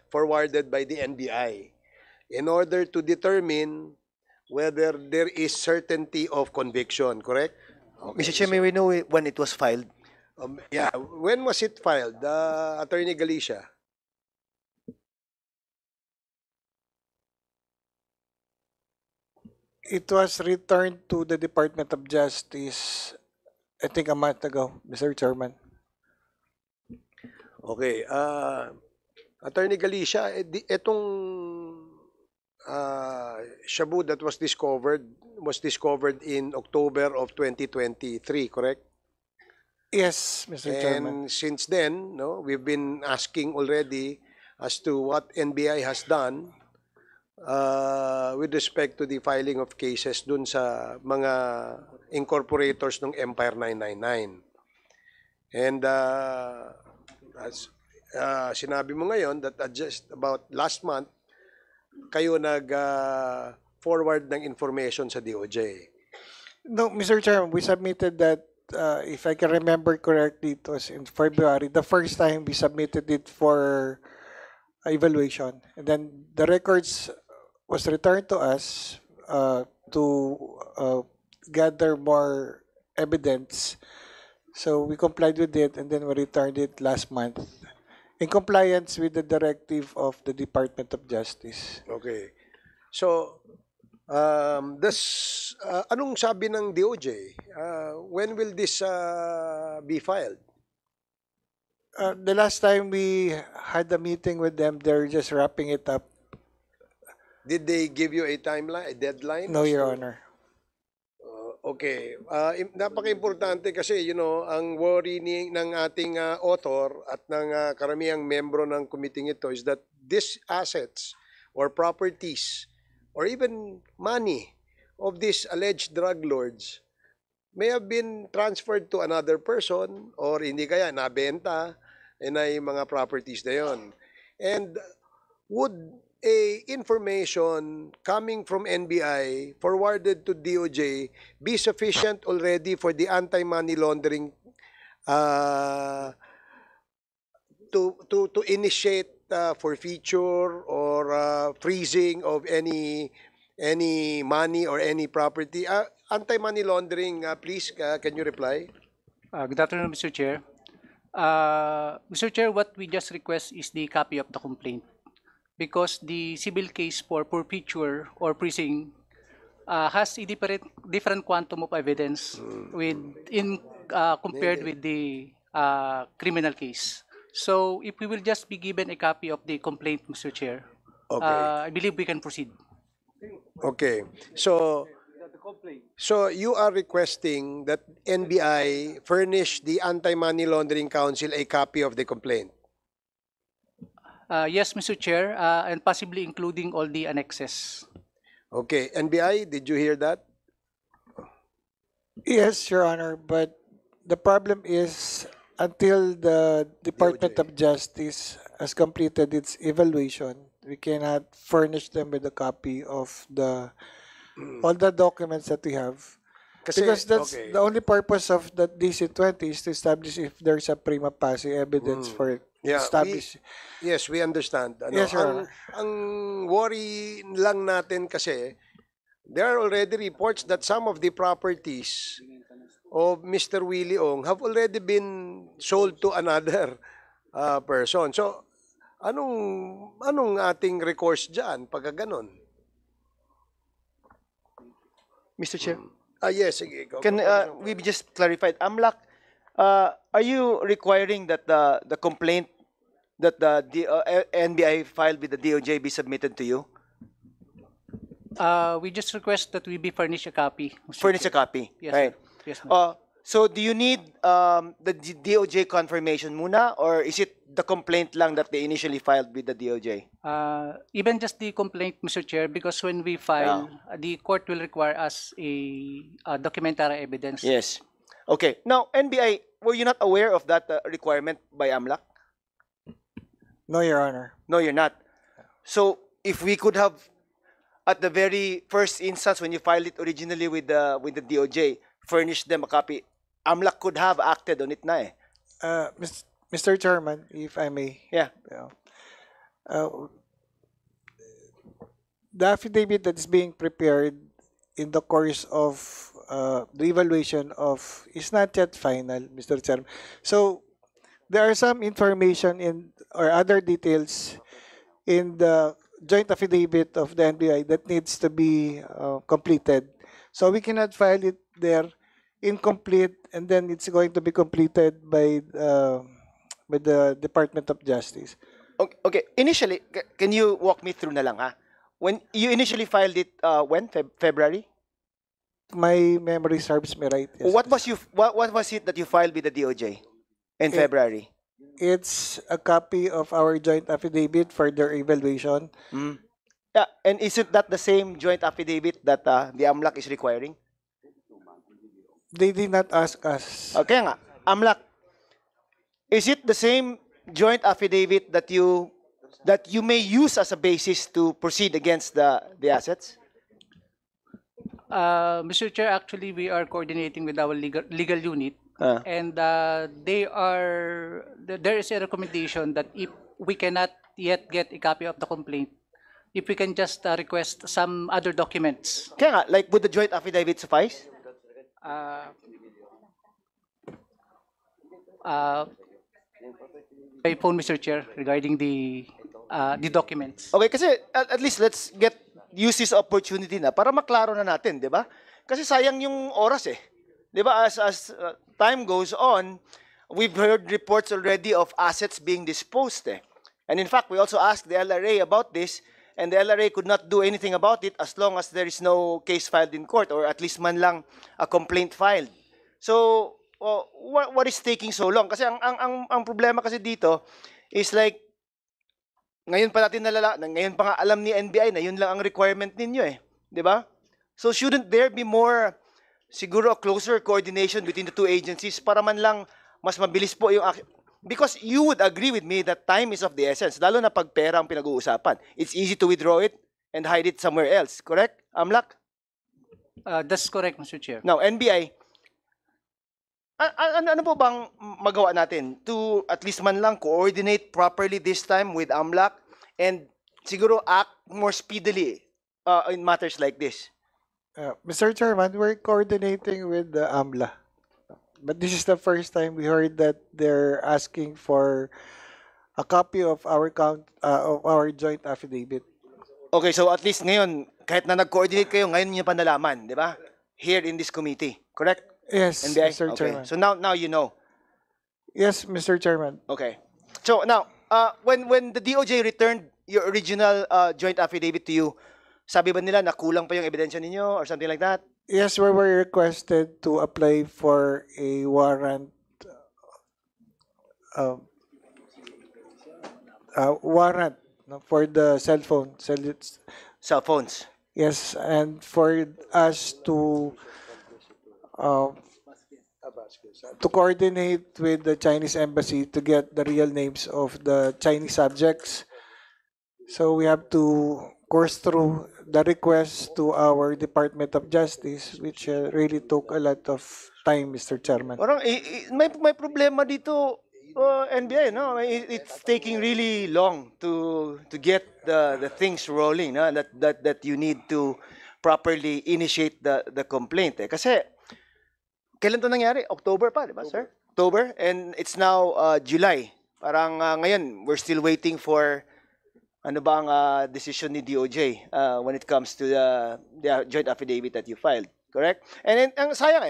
forwarded by the NBI in order to determine whether there is certainty of conviction, correct? Mr. Chair, may we know when it was filed? Yeah, when was it filed, Attorney Galicia? It was returned to the Department of Justice, I think a month ago, Mr. Chairman. Okay, Attorney Galicia, itong shabu that was discovered in October of 2023, correct? Yes, Mr. Chairman. And since then, no, we've been asking already as to what NBI has done with respect to the filing of cases dun sa mga incorporators ng Empire 999. And as sinabi mo ngayon that just about last month, kayo nag-forward ng information sa DOJ. No, Mr. Chairman, we submitted that, if I can remember correctly, it was in February, the first time we submitted it for evaluation. And then the records was returned to us to gather more evidence. So we complied with it and then we returned it last month in compliance with the directive of the Department of Justice. Okay. So, anong sabi ng DOJ? When will this be filed? The last time we had a meeting with them, they're just wrapping it up. Did they give you a timeline, a deadline? No, Your Honor. Okay. Napaka-importante kasi, ang worry ng ating author at ng karamihang membro ng committee ito is that these assets or properties or even money of these alleged drug lords may have been transferred to another person or hindi kaya nabenta na yung mga properties na yon. And would a information coming from NBI forwarded to DOJ be sufficient already for the anti-money laundering to initiate forfeiture or freezing of any money or any property? Anti-money laundering, please, can you reply? Good afternoon, Mr. Chair. Mr. Chair, what we just request is the copy of the complaint because the civil case for forfeiture or freezing has a different quantum of evidence compared with the criminal case. So if we will just be given a copy of the complaint, Mr. Chair, Okay. I believe we can proceed. Okay. So you are requesting that NBI furnish the Anti-Money Laundering Council a copy of the complaint? Yes, Mr. Chair, and possibly including all the annexes. Okay. NBI, did you hear that? Yes, Your Honor, but the problem is until the Department of Justice has completed its evaluation, we cannot furnish them with a copy of all the documents that we have. Because that's okay. the only purpose of the DC-20 is to establish if there's a prima facie evidence for it. Yeah, yes, we understand. Yes, Your Honor. Ang worry lang natin kasi, there are already reports that some of the properties of Mr. Willie Ong have already been sold to another person. So, anong ating recourse dyan pagka ganon? Mr. Chair, Yes, sige. Go. can we just clarify? AMLAC, are you requiring that the complaint that the NBI filed with the DOJ be submitted to you? We just request that we be furnished a copy, Mr. Furnish a Chair. copy, Yes, right? sir. Yes, ma'am. So do you need the DOJ confirmation muna, or is it the complaint lang that they initially filed with the DOJ? Even just the complaint, Mr. Chair, because when we file, the court will require us a documentary evidence. Yes. Okay. Now, NBI, were you not aware of that requirement by AMLAC? No, Your Honor. No, you're not. So, if we could have, at the very first instance, when you filed it originally with the DOJ, furnish them a copy, AMLAC could have acted on it na eh. Mr. Chairman, if I may. Yeah. Uh, the affidavit that is being prepared in the course of the evaluation of is not yet final, Mr. Chairman. So there are some information in or other details in the joint affidavit of the NBI that needs to be completed. So we cannot file it there incomplete, and then it's going to be completed by the Department of Justice. Okay. Initially, can you walk me through na lang, ha? When you initially filed it, when? February? My memory serves me right. Yes. What was it that you filed with the DOJ in February? It's a copy of our joint affidavit for their evaluation. Yeah, and isn't that the same joint affidavit that the AMLAC is requiring? They did not ask us. Okay nga, AMLAC, is it the same joint affidavit that you may use as a basis to proceed against the assets? Mr. Chair, actually, we are coordinating with our legal unit, and there is a recommendation that if we cannot yet get a copy of the complaint, if we can just request some other documents. Kaya nga, like would the joint affidavit suffice? By phone, Mr. Chair, regarding the documents. Okay, kasi at least let's use this opportunity na para maklaro na natin, di ba? Kasi sayang yung oras eh. Di ba? As time goes on, we've heard reports already of assets being disposed eh. And in fact, we also asked the LRA about this, and the LRA could not do anything about it as long as there is no case filed in court, or at least man lang a complaint filed. So, what is taking so long? Kasi ang problema kasi dito is like, ngayon pa nga alam ni NBI na yun lang ang requirement ninyo eh. Di ba? So shouldn't there be more, siguro a closer coordination between the two agencies para man lang mas mabilis po yung because you would agree with me that time is of the essence, lalo na pag pera ang pinag-uusapan. It's easy to withdraw it and hide it somewhere else. Correct, AMLAC? That's correct, Mr. Chair. Now, NBI, ano po bang magawa natin to at least man lang coordinate properly this time with AMLAC and siguro act more speedily in matters like this? Mr. Chairman, we're coordinating with the AMLA. But this is the first time we heard that they're asking for a copy of our joint affidavit. Okay, so at least ngayon, kahit na nag-coordinate kayo, ngayon niyo pa nalaman, di ba? Here in this committee, correct? Yes, NBI? Mr. Okay. Chairman. So now you know. Yes, Mr. Chairman. Okay. So now, when the DOJ returned your original joint affidavit to you, sabi ba nila na kulang pa yung ebidensya ninyo or something like that? Yes, we were requested to apply for a warrant for the cell phones. Yes, and for us to coordinate with the Chinese embassy to get the real names of the Chinese subjects. So we have to course through the request to our Department of Justice, which really took a lot of time, Mr. Chairman. Parang may problema dito, NBI, no? It's taking really long to get the things rolling, no? That you need to properly initiate the complaint. Eh. Kasi kailan to nangyari? October pa, di ba, sir? October, and it's now July. Parang ngayon, we're still waiting for ano ba ang decision ni DOJ when it comes to the joint affidavit that you filed, correct? And ang sayang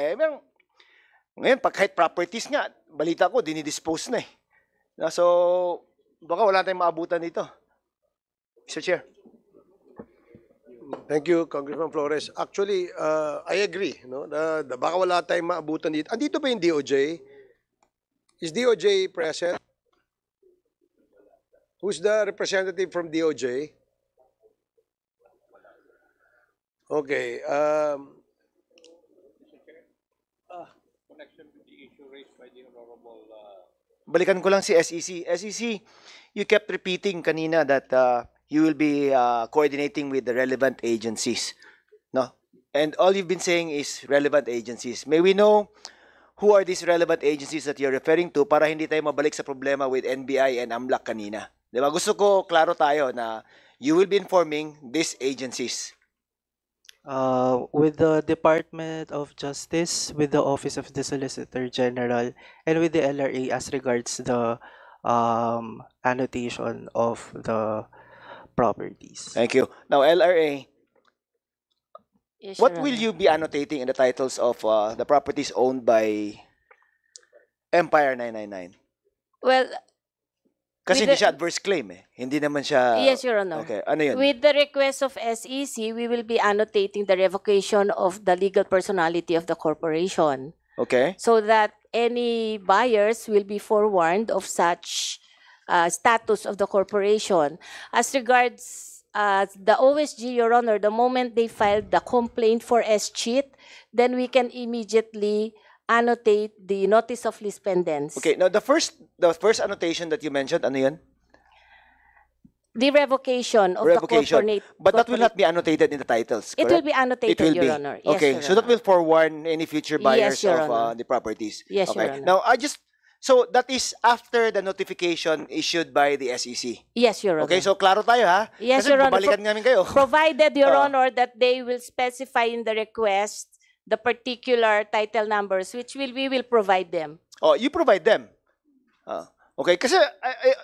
ngayon pag kahit properties nga, balita ko dinidispose na eh. So baka wala tayong maabutan dito. Mr. Chair. Thank you, Congressman Flores. Actually, I agree. No? Baka wala tayong maabutan dito. Andito ba yung DOJ? Is DOJ present? Who's the representative from DOJ? Okay. Balikan ko lang si SEC. SEC, you kept repeating kanina that you will be coordinating with the relevant agencies. No? And all you've been saying is relevant agencies. May we know who are these relevant agencies that you're referring to para hindi tayo mabalik sa problema with NBI and AMLAC kanina. Di ba? Gusto ko klaro tayo na you will be informing these agencies. With the Department of Justice, with the Office of the Solicitor General, and with the LRA as regards the annotation of the properties. Thank you. Now, LRA, Yes, what Your will Honor. you be annotating in the titles of the properties owned by Empire 999? Well, Kasi With hindi the- siya adverse claim eh. Hindi naman siya... yes, Your Honor. Okay, ano yun? With the request of SEC, we will be annotating the revocation of the legal personality of the corporation Okay. so that any buyers will be forewarned of such status of the corporation. As regards the OSG, Your Honor, the moment they filed the complaint for S-cheat, then we can immediately annotate the notice of lis pendens. Okay, now the first annotation that you mentioned, ano yun? The revocation of Revocation. the But that will not be annotated in the titles, It correct? will be annotated, It will Your be. Honor. Yes, Okay, Your so that Honor. will forewarn any future buyers Yes, Your of Honor. the properties. Yes, Your Okay. Honor. Now, so that is after the notification issued by the SEC. Yes, Your Honor. Okay, so klaro tayo ha? Yes, Kasi Your Honor. babalikan namin kayo. Provided, Your Ah. Honor, that they will specify in the request the particular title numbers, which we will provide them. Oh, you provide them. Okay, kasi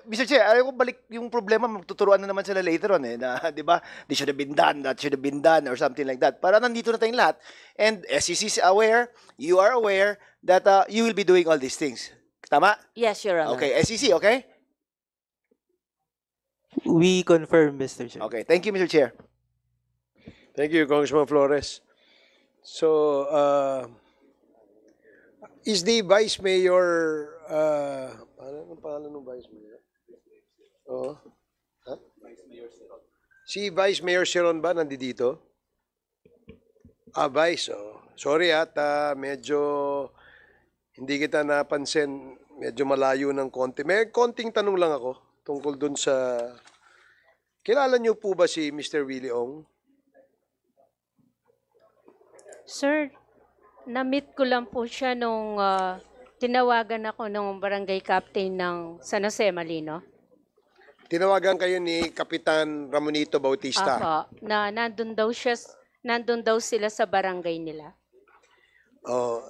Mr. Chair, ayaw ko balik yung problema, magtuturuan na naman sila later on eh, na, di ba, this should have been done, that should have been done, or something like that. Para nandito na tayong lahat. And SEC is aware, you are aware that you will be doing all these things. Tama? Yes, Your Honor. Okay, SEC, okay? We confirm, Mr. Chair. Okay, thank you, Mr. Chair. Thank you, Congressman Flores. So, is the Vice Mayor, anong pangalan ng Vice Mayor? Oh. Ha? Si Vice Mayor Seron ba nandito? Vice, oh. Sorry at medyo hindi kita napansin, medyo malayo ng konti. May konting tanong lang ako tungkol dun sa, kilala niyo po ba si Mr. Willie Ong? Sir, na-meet ko lang po siya nung tinawagan ako ng barangay captain ng San Jose, Malino. Tinawagan kayo ni Kapitan Ramonito Bautista. Apo, na nandun daw sila sa barangay nila. Oh,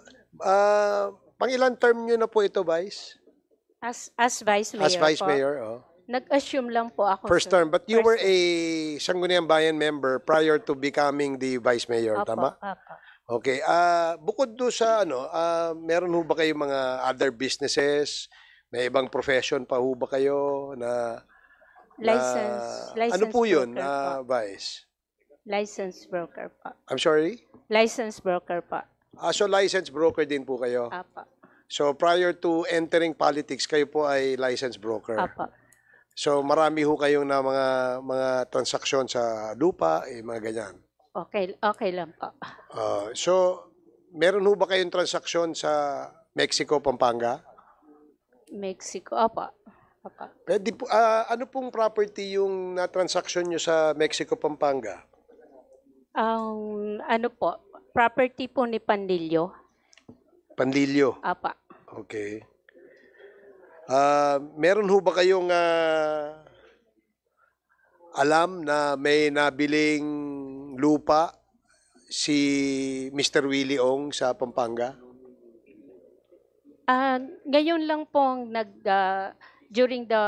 pang ilang term niyo na po ito, Vice? As Vice Mayor As Vice po. Mayor, oh. Nag-assume lang po ako. First sir. term, but you were First a Sangguniang Bayan member prior to becoming the Vice Mayor, Apo, tama? apo. Okay, bukod do sa meron ho ba kayong mga other businesses? May ibang profession pa ho ba kayo na License ano po yun, broker po. Vice? License broker po. I'm sorry? License broker po. So licensed broker din po kayo? Apo. So prior to entering politics, kayo po ay licensed broker? Apo. So marami ho kayong na mga transaksyon sa lupa, mga ganyan. Okay lang po. So meron ho ba kayong transaksyon sa Mexico, Pampanga? Mexico, apo. Apo. Pwede po, ano pong property yung na-transaction nyo sa Mexico, Pampanga? Ano po, property po ni Pandillo. Panlilyo. Apa. Okay. Meron ho ba kayong alam na may nabiling lupa si Mr. Willie Ong sa Pampanga? Ngayon lang po during the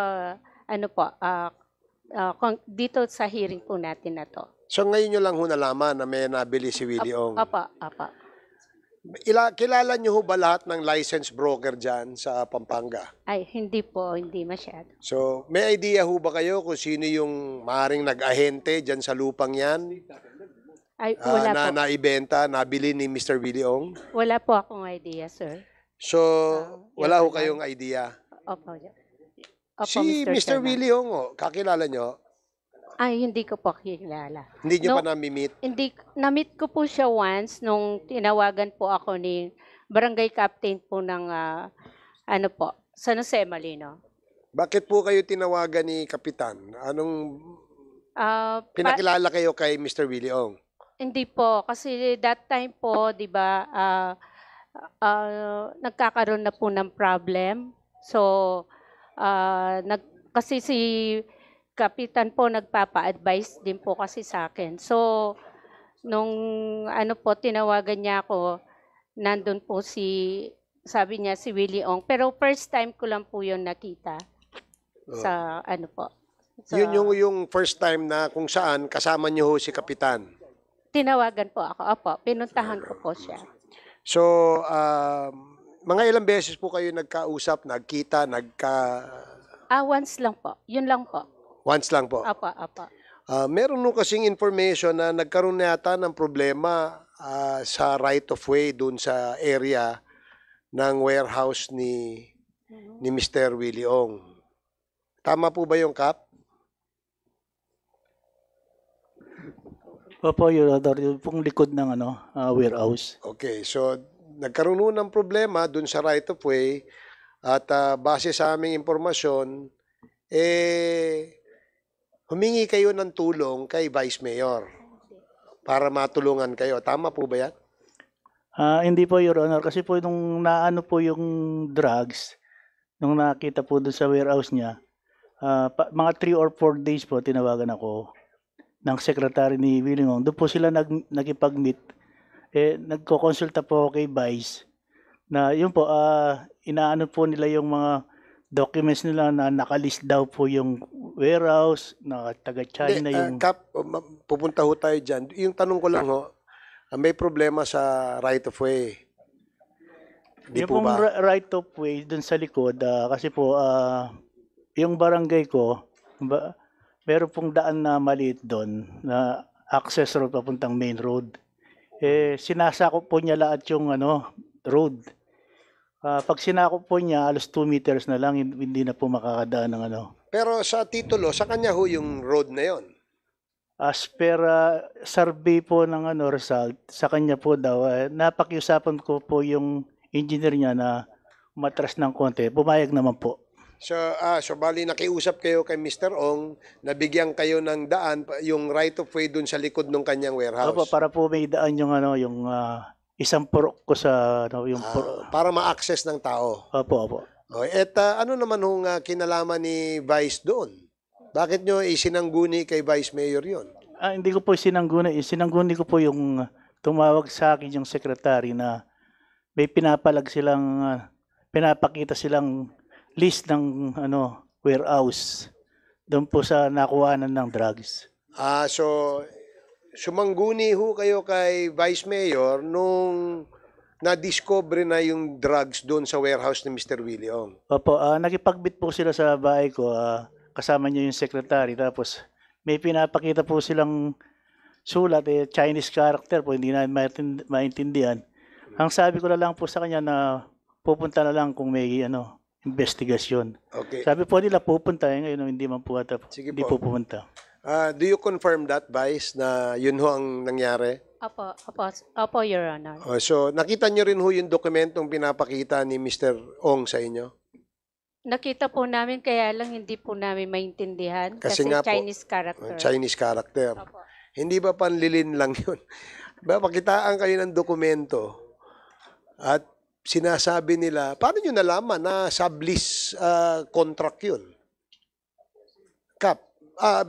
dito sa hearing po natin na to. So ngayon nyo lang ho nalaman na may nabili si Willie Ong? Apa. Kilala nyo ho ba lahat ng licensed broker dyan sa Pampanga? Ay, hindi po, hindi masyado. So, may idea ho ba kayo kung sino yung maaaring nag-ahente dyan sa lupang yan? Ay, wala po. Naibenta, nabili ni Mr. Willie Ong? Wala po akong idea, sir. So, wala ho kayong idea? Opo. Si Mr. Willie Ong, kakilala nyo? Ay, hindi ko po kilala. Hindi nyo pa nami-meet? Hindi, na-meet ko po siya once nung tinawagan po ako ni barangay captain po ng San Jose, Malino. Bakit po kayo tinawagan ni Kapitan? Anong pinakilala kayo kay Mr. Willie Ong? Hindi po, kasi that time po, 'di ba, nagkakaroon na po ng problem. So, kasi si Kapitan po nagpapa-advise din po kasi sa akin. So, nung tinawagan niya ako, nandun po sabi niya si Willie Ong. Pero first time ko lang po yun nakita sa Yun yung first time na kung saan kasama niyo ho si Kapitan. Tinawagan po ako. Opo, pinuntahan ko po siya. So, mga ilang beses po kayo nagkausap, nagkita, Once lang po. Yun lang po. Once lang po? Opo, opo. Meron nung kasing information na nagkaroon na yata ng problema sa right of way dun sa area ng warehouse ni Mr. Willie Ong. Tama po ba yung Kap? Opo, Your Honor, yung pong likod ng warehouse. Okay, so nagkaroon nun ng problema dun sa right of way at base sa aming impormasyon, humingi kayo ng tulong kay Vice Mayor para matulungan kayo. Tama po ba yan? Hindi po, Your Honor, kasi po nung naano po yung drugs, nung nakita po doon sa warehouse niya, mga 3 or 4 days po tinawagan ako ng secretary ni Willie Ong. Doon po sila nakipag-meet. Nagko-consulta po kay Vice na yun po, inaano po nila yung mga documents nila na nakalist daw po yung warehouse, na taga-China yung... Kap, pupunta ho tayo dyan. Yung tanong ko lang ho, may problema sa right of way. Di yung po pong ba? right of way dun sa likod, kasi po, yung barangay ko, meron pong daan na maliit doon na access road papuntang main road. Sinasakop po niya lahat yung road. Pag sinakop po niya, alos 2 meters na lang, hindi na po makakadaan ng Pero sa titulo, sa kanya ho yung road na yon. As per survey po ng result, sa kanya po daw, napakiusapan ko po yung engineer niya na umatras ng konti. Pumayag naman po. So bali nakiusap kayo kay Mr. Ong, nabigyan kayo ng daan, yung right of way dun sa likod ng kanyang warehouse. Opo, para po may daan yung isang purok ko sa para ma-access ng tao. Opo, opo. Ano naman hong kinalaman ni Vice doon? Bakit nyo isinangguni kay Vice Mayor yon? Hindi ko po sinangguni. Sinangguni ko po yung tumawag sa akin yung secretary na may pinapakita silang list ng warehouse doon po sa nakuhanan ng drugs. So sumangguni ho kayo kay Vice Mayor nung na-discover na yung drugs doon sa warehouse ni Mr. Willie Ong. Opo, nakipagbit po sila sa bahay ko, kasama niya yung secretary, tapos may pinapakita po silang sulat, Chinese character po, hindi na maintindihan. Ang sabi ko na lang po sa kanya na pupunta na lang kung may investigasyon. Okay. Sabi po nila pupunta, ngayon hindi man po hindi po pupunta. Do you confirm that, Vice, na yun ho ang nangyari? Opo, Your Honor. So, nakita nyo rin ho yung dokumentong pinapakita ni Mr. Ong sa inyo? Nakita po namin, kaya lang hindi po namin maintindihan kasi nga po, Chinese character. Chinese character. Opo. Hindi ba panlilin lang yun? Pakitaan kayo ng dokumento at sinasabi nila, paano nyo nalaman na sublease contract yun?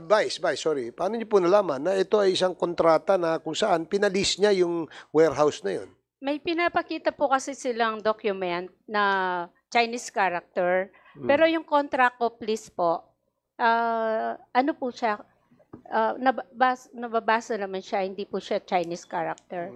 Vice, sorry. Paano niyo po nalaman na ito ay isang kontrata na kung saan pinalis niya yung warehouse na yun? May pinapakita po kasi silang document na Chinese character. Pero yung contract of lease po, ano po siya, nababasa naman siya, hindi po siya Chinese character.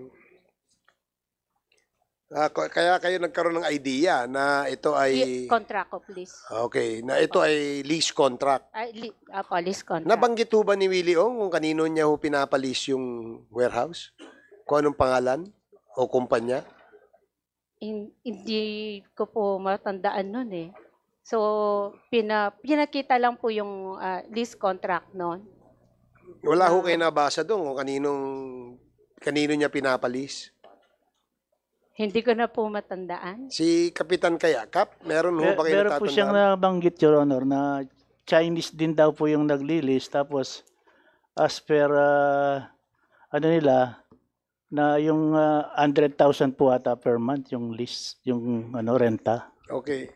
Kaya kayo nagkaroon ng idea na ito ay... Contract of lease. Okay, na ito ay lease contract. Lease contract. Nabanggit ho ba ni Willie Ong kung kanino niya ho pinapalis yung warehouse? Kung anong pangalan o kumpanya? Hindi ko po matandaan nun eh. So, pinakita lang po yung lease contract nun. Wala ho kayo nabasa doon kung kanino niya pinapalis? Hindi ko na po matandaan. Si Kapitan Kaya, Kap, meron ho ba kayo natatandaan? Meron po siyang nabanggit, Your Honor, na Chinese din daw po yung naglilis. Tapos, as per, na yung 100,000 po ata per month yung lease, yung renta. Okay.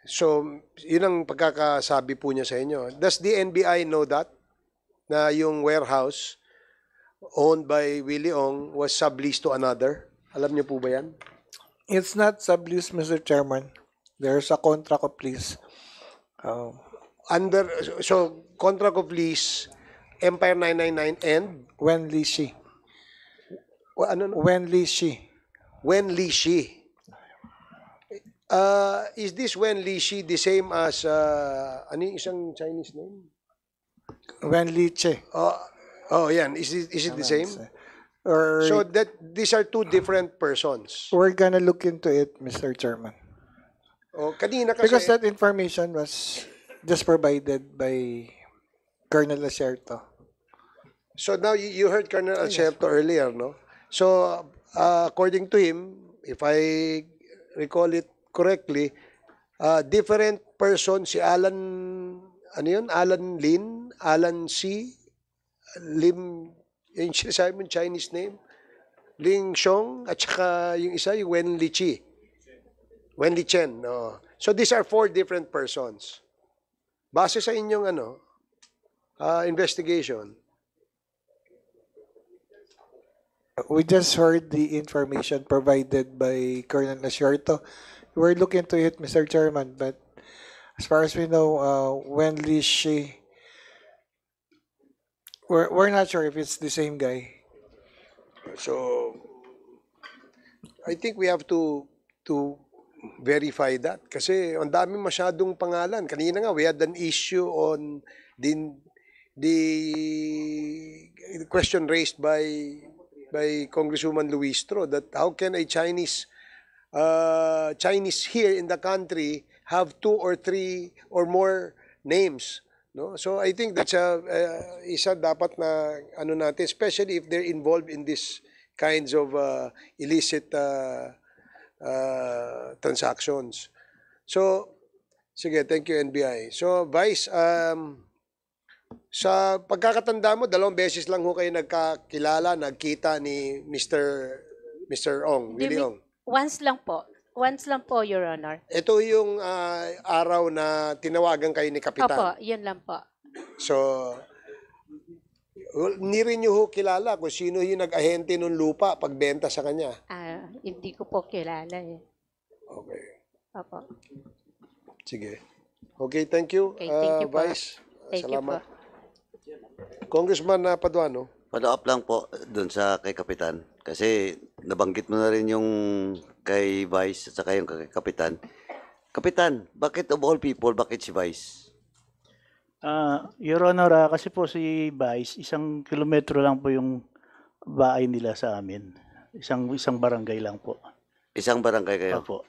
So, yun ang pagkakasabi po niya sa inyo. Does the NBI know that? Na yung warehouse owned by Willie Ong was subleased to another? Alam niyo po ba yan? It's not sublease, Mr. Chairman. There's a contract of lease. So, contract of lease, Empire 999 and? When Lishi. Ano? When Lishi. Wen Lishi. Is this Wen Lishi the same as, ano yung isang Chinese name? When Liche. Oh, yan. Is it the same? Or So that these are two different persons. we're gonna look into it, Mr. Chairman. Oh, kanina kasi Because that information was just provided by Colonel Acerto. so now you heard Colonel Alcerto earlier, no? So according to him, if I recall it correctly, different person si Alan, ano yun? Alan Lin, Alan C, Lim, yung sinasabi mo Chinese name, Ling Xiong, at saka yung isa, yung Wen Lichi. Wen Lichen, no. So these are four different persons. Base sa inyong investigation. We just heard the information provided by Colonel Acerto. We're looking into it, Mr. Chairman, but as far as we know, when Lishi, we're not sure if it's the same guy. So I think we have to verify that kasi ang dami masyadong pangalan. Kanina nga we had an issue on the question raised by Congresswoman Luistro that how can a Chinese here in the country have 2 or 3 or more names, no? So I think that's isa dapat na natin, especially if they're involved in this kinds of illicit transactions. So sige, thank you NBI. So Vice, sa pagkakatanda mo, 2 beses lang ho kayo nagkakilala, nagkita ni Mr. Ong, Willie Ong. Once lang po, Your Honor. Ito yung araw na tinawagan kayo ni Kapitan. Opo, yun lang po. So, hindi rin nyo ho kilala kung sino yung nag-ahente ng lupa pagbenta sa kanya. Hindi ko po kilala eh. Okay. Opo. Sige. Okay, thank you, Okay, thank you po. Vice. Thank you Salamat. Congressman Paduano. Follow up lang po doon sa kay Kapitan. Kasi nabanggit mo na rin yung kay Vice at saka yung kay Kapitan. Kapitan, bakit of all people, bakit si Vice? Your Honor, kasi po si Vice, 1 kilometro lang po yung bahay nila sa amin. Isang barangay lang po. Isang barangay kayo? Opo.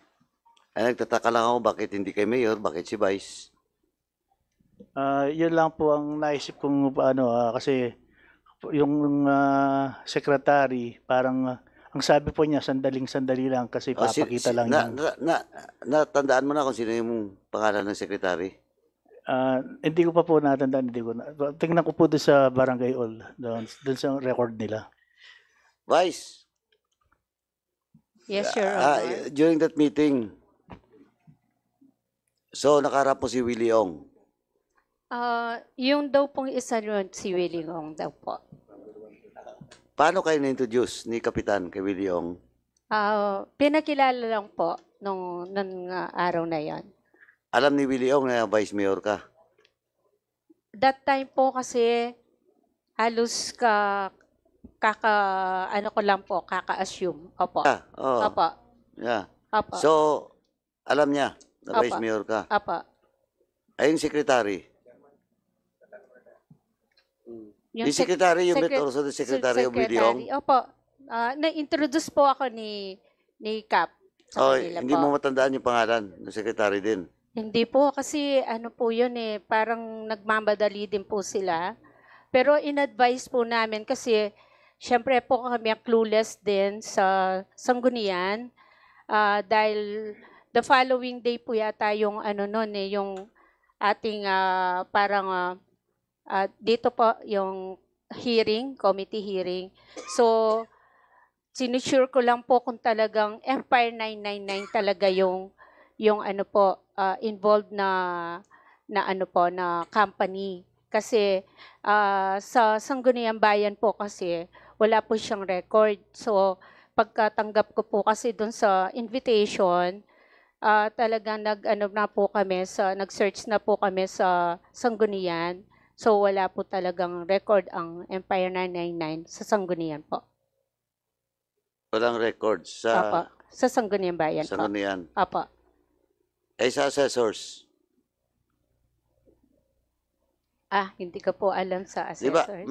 Ay, nagtataka lang ako bakit hindi kay Mayor, bakit si Vice? Yun lang po ang naisip kong kasi yung secretary, parang ang sabi po niya, sandali lang kasi papakita lang yung... Natandaan mo na kung sino yung pangalan ng secretary? Hindi ko pa po natandaan. Tingnan ko po doon sa barangay hall, doon sa record nila. Vice? Yes, Your Honor. During that meeting, so nakaharap mo si Willie Ong? Yung daw pong isa yun, si Willie Ong daw po. Paano kayo na-introduce ni Kapitan kay Willie Ong? Pinakilala lang po nung araw na yon. Alam ni Willie Ong na Vice Mayor ka? That time po kasi halos kaka-assume. Opo. Oo. Opo. Yeah. Opo. So, alam niya na Vice Opo. Mayor ka? Opo. Ayun, secretary. Yung secretary, you met also the secretary of Willie Ong? Opo. Na-introduce po ako ni Cap sa kanila hindi po. mo matandaan yung pangalan ng secretary din? Hindi po kasi po yun parang nagmamadali din po sila. Pero in-advise po namin kasi syempre po kami clueless din sa Sanggunian dahil the following day po yata yung yung ating parang dito po yung hearing, committee hearing. So, sinusure ko lang po kung talagang Empire 999 talaga yung ano po, involved na ano po, na company. Kasi sa Sangguniang Bayan po kasi, wala po siyang record. So, pagkatanggap ko po kasi doon sa invitation, talagang nag-search na po kami sa Sanggunian. So, wala po talagang record ang Empire 999 sa Sanggunian po. Walang records Apo. sa Sa Sangguniang Bayan po. Sanggunian. Apo. Ay sa assessors. Hindi ko po alam sa Di ba? assessors.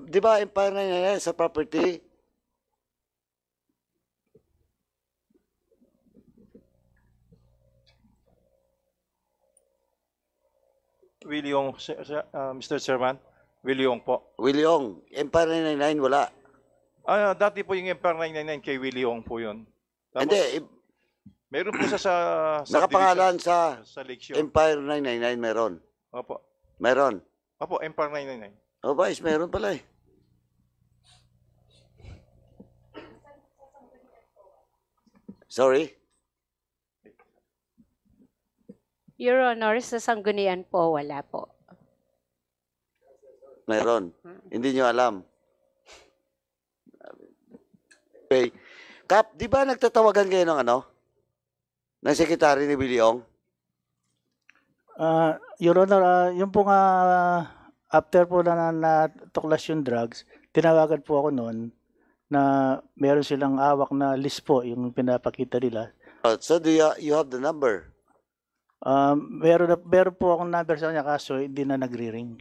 Di ba Empire 999 sa property? Willie Ong, Mr. Chairman. Willie Ong po. Willie Ong. Empire 999 wala. Dati po yung Empire 999 kay Willie Ong po yun. Tapos, Hindi. meron po siya sa Nakapangalan sa Lakeshore. Empire 999 meron. Opo. Meron. Opo, Empire 999. O Vice, meron pala eh. Sorry? Your Honor, sa Sanggunian po, wala po. Meron. Hindi nyo alam. Okay. Kap, di ba nagtatawagan kayo ng ano? Ng sekretary ni Willie Ong? Your Honor, yung po nga, after po na natuklas yung drugs, tinawagan po ako noon na meron silang awak na list po, yung pinapakita nila. So do you have the number? Meron po akong number sa kanya kaso hindi na nagre-ring.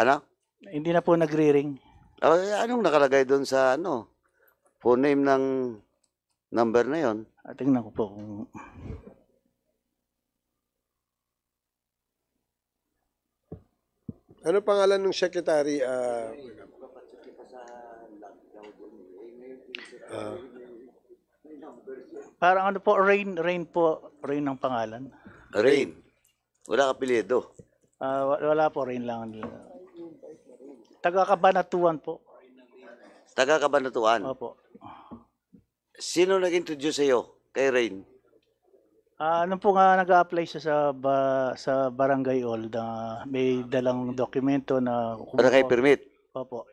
Ano? Hindi na po nagre-ring. Anong nakalagay doon sa ano? Phone name ng number na yon? Tingnan ko po kung... Ano pangalan ng secretary? Parang ano po, Rain po, Rain ang pangalan. Rain. Wala kapilyedo. Wala po, Rain lang. Taga-Kabanatuan po. Taga-Kabanatuan? Opo. Sino nag-introduce sa'yo kay Rain? Ano po nga nag-a-apply siya sa Barangay Hall na may dalang dokumento na... Barangay permit? Opo.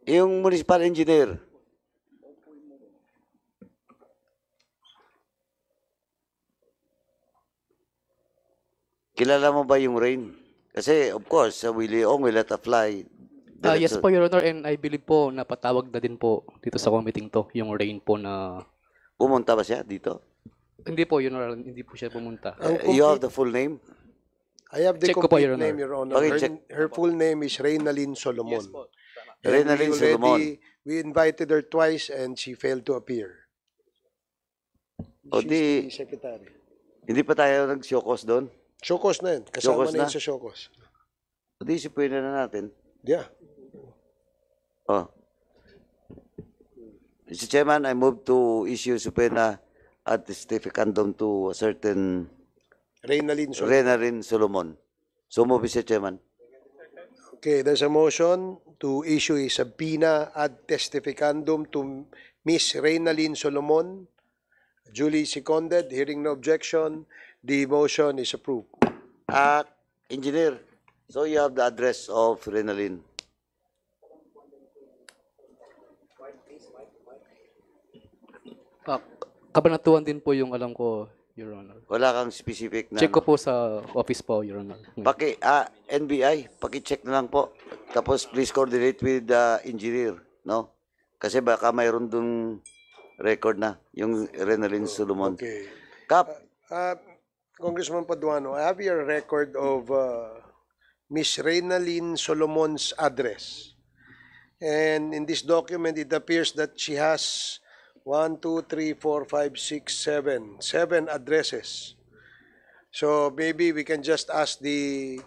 Yung municipal engineer. Kilala mo ba yung Rain? Kasi of course, Willie Ong will let apply. Yes po, Your Honor, and I believe po napatawag na din po dito sa committee to, yung Rain po na... Pumunta ba siya dito? Hindi po, Your Honor, hindi po siya pumunta. You have the full name? I have the Check ko po, complete Your Honor. name, Your Honor. Her full name is Reynalyn Solomon. Yes po. And Reynalyn Solomon. We invited her twice and she failed to appear. O di, She's the secretary. hindi pa tayo nag-showcase doon? Showcase na yun. Kasama Showcase na yun na? sa showcase. O di, sipuin na natin. Yeah. Oh. Mr. Chairman, I move to issue subpoena ad testificandum to a certain Reynalyn Solomon. So move, Mr. Chairman. Okay, there's a motion to issue a subpoena ad testificandum to Miss Reynalyn Solomon. Duly seconded. Hearing no objection, the motion is approved. Engineer, so you have the address of Reynalyn. Kabanatuan din po yung alam ko, Your Honor. Wala kang specific na... Check ko po sa office po, Your Honor. NBI, paki-check na lang po. Tapos please coordinate with the engineer, no? Kasi baka mayroon dun record na, yung Reynalyn Solomon. Okay. Kap, Congressman Paduano, I have your record of Miss Reynalyn Solomon's address. And in this document, it appears that she has 1, 2, 3, 4, 5, 6, 7 addresses. So maybe we can just ask the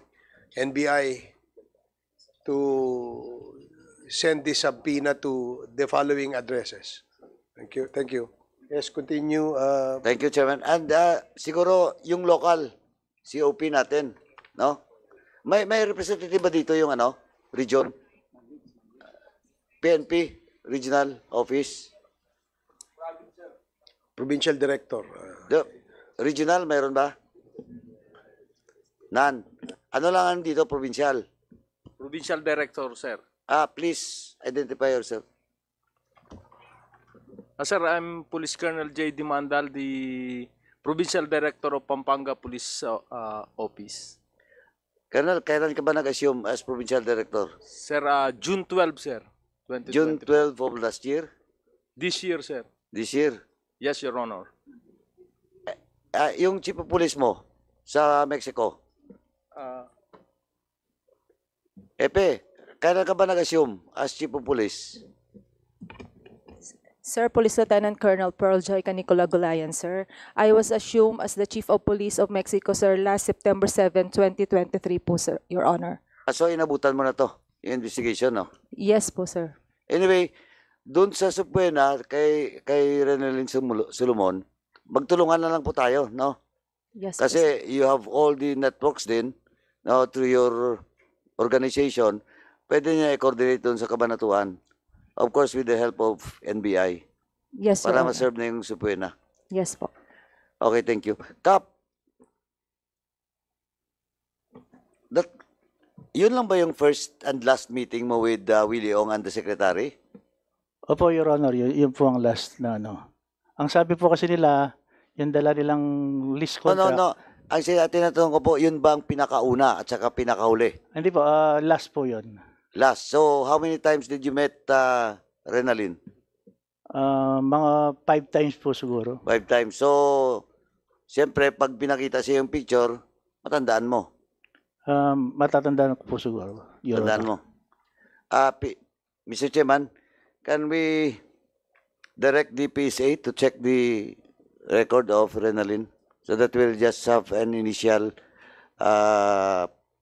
NBI to send this subpoena to the following addresses. Thank you. Thank you. Yes, continue. Thank you, Chairman. And siguro yung local, COP natin, no? May representative ba dito yung ano, region? PNP, regional office? Provincial Director. Regional, mayroon ba? None. Ano lang ang dito, provincial? Provincial Director, sir. Please identify yourself. Sir, I'm Police Colonel J. Dimandal, the Provincial Director of Pampanga Police Office. Colonel, kailan ka ba nag-assume as Provincial Director? Sir, June 12, sir. 2023. June 12 of last year? This year, sir. This year? Yes, Your Honor. Yung chief of police mo sa Mexico? Epe, kailan ka ba nag-assume as chief of police? Sir, Police Lieutenant Colonel Pearl Joy Canicola Gulayan, sir. I was assumed as the Chief of Police of Mexico, sir, last September 7, 2023 po, sir, Your Honor. So, inabutan mo na to, yung investigation, no? Yes po, sir. Anyway, doon sa Supuena, kay Renelin Solomon, magtulungan na lang po tayo, no? Yes, Kasi you have all the networks din, no, through your organization. Pwede niya i-coordinate doon sa Kabanatuan. Of course, with the help of NBI. Yes, para Your Honor. ma-serve na yung Supuena. Yes po. Okay, thank you. Kap, yun lang ba yung first and last meeting mo with Willie Ong and the Secretary? Opo, Your Honor, yun po ang last na ano. Ang sabi po kasi nila, yung dala nilang list contract. No. Ang tinatanong ko po, yun ba ang pinakauna at saka pinakahuli? Hindi po, last po yun. Last. So, how many times did you meet Renalyn? Mga 5 times po siguro. 5 times. So, siyempre, pag pinakita siya yung picture, matandaan mo. Matatandaan ko po siguro. Matandaan mo. Mr. Chairman, can we direct the PSA to check the record of Renalyn so that we'll just have an initial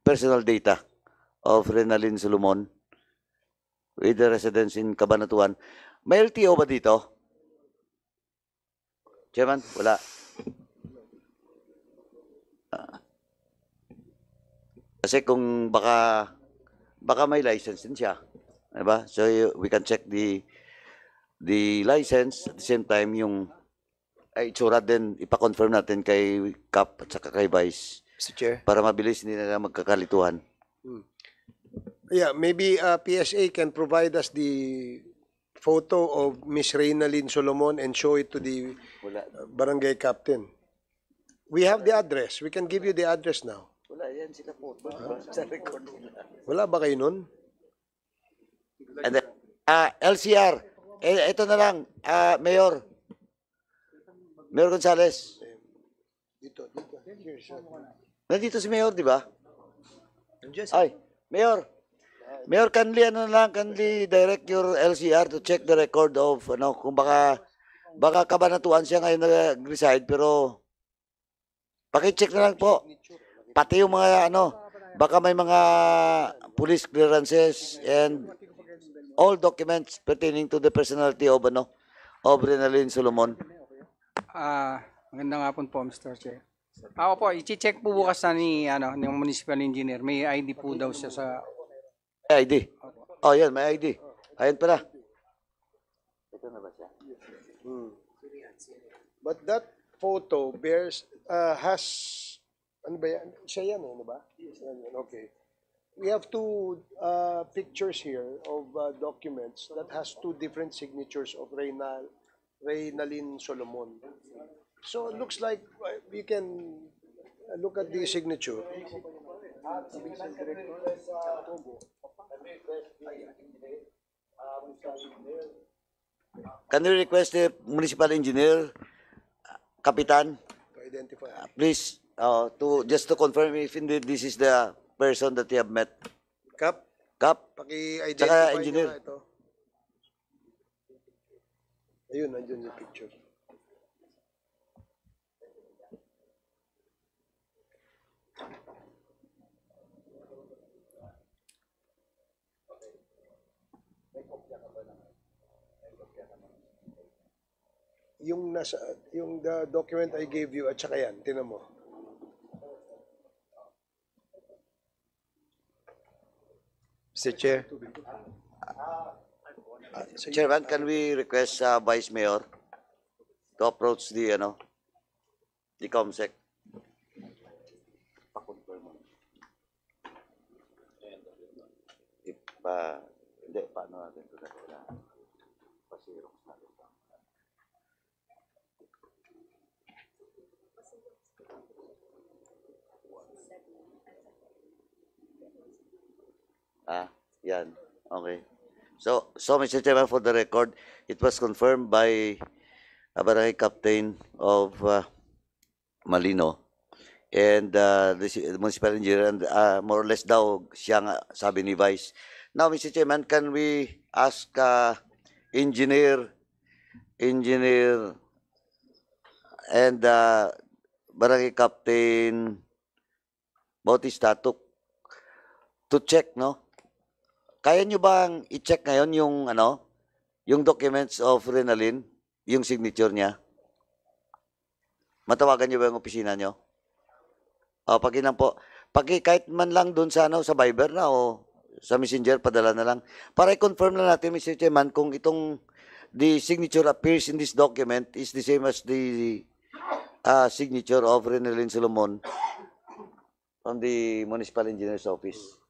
personal data of Renalyn Solomon with the residents in Cabanatuan. May LTO ba dito? Chairman, wala. Kasi kung baka may license din siya. Diba? So we can check the license at the same time yung itsura din ipa-confirm natin kay Cap at saka kay Vice. Mr. Chair. Para mabilis hindi na magkakalituhan. Yeah, maybe PSA can provide us the photo of Miss Reynalyn Solomon and show it to the barangay captain. We have the address. We can give you the address now. Wala, yan sila po. Sa record nila. Wala ba kayo nun? And then, LCR. Ito na lang, Mayor. Mayor Gonzales. Dito. Nandito si Mayor, di ba? Ay, Mayor. Mayor, kindly direct your LCR to check the record of, kung baka Kabanatuan siya ngayon nag-reside, pero paki-check na lang po. Pati yung mga, baka may mga police clearances and all documents pertaining to the personality of, Renalyn Solomon. Magandang hapon po, Mr. Chair. Ako po, i-check po bukas na ni municipal engineer. May ID po daw siya sa... ID? Oh, yan, may ID. Ayan pala. Ito na ba siya? But that photo has, ano ba yan? Siya yan, ano ba? Okay. We have two pictures here of documents that has two different signatures of Reynalyn Solomon. So it looks like we can look at the signature. Can you request the municipal engineer, Kapitan, To identify. please, just to confirm if indeed this is the person that you have met. Kap, Kap, paki-identify Tsaka nyo engineer. nga ito. Ayun, nandiyan yung picture. Yung the document I gave you at saka yan, tinan mo. Mr. Chair. Chairman, can we request Vice Mayor to approach the COMSEC? If, hindi, paano natin ito? Pasirox natin. Yan. Okay. So Mr. Chairman, for the record, it was confirmed by a barangay captain of Malino and the municipal engineer, and more or less daw siya nga sabi ni Vice. Now, Mr. Chairman, can we ask engineer and barangay captain Bautista to check, no? Kaya nyo bang i-check ngayon yung documents of Renalyn, yung signature niya? Matawagan nyo ba yung opisina nyo? Pakinan po. Kahit man lang dun sa Viber na o sa Messenger, padala na lang. Para i-confirm na natin, Mr. Chairman, kung the signature appears in this document is the same as the signature of Renalyn Solomon from the Municipal Engineer's Office.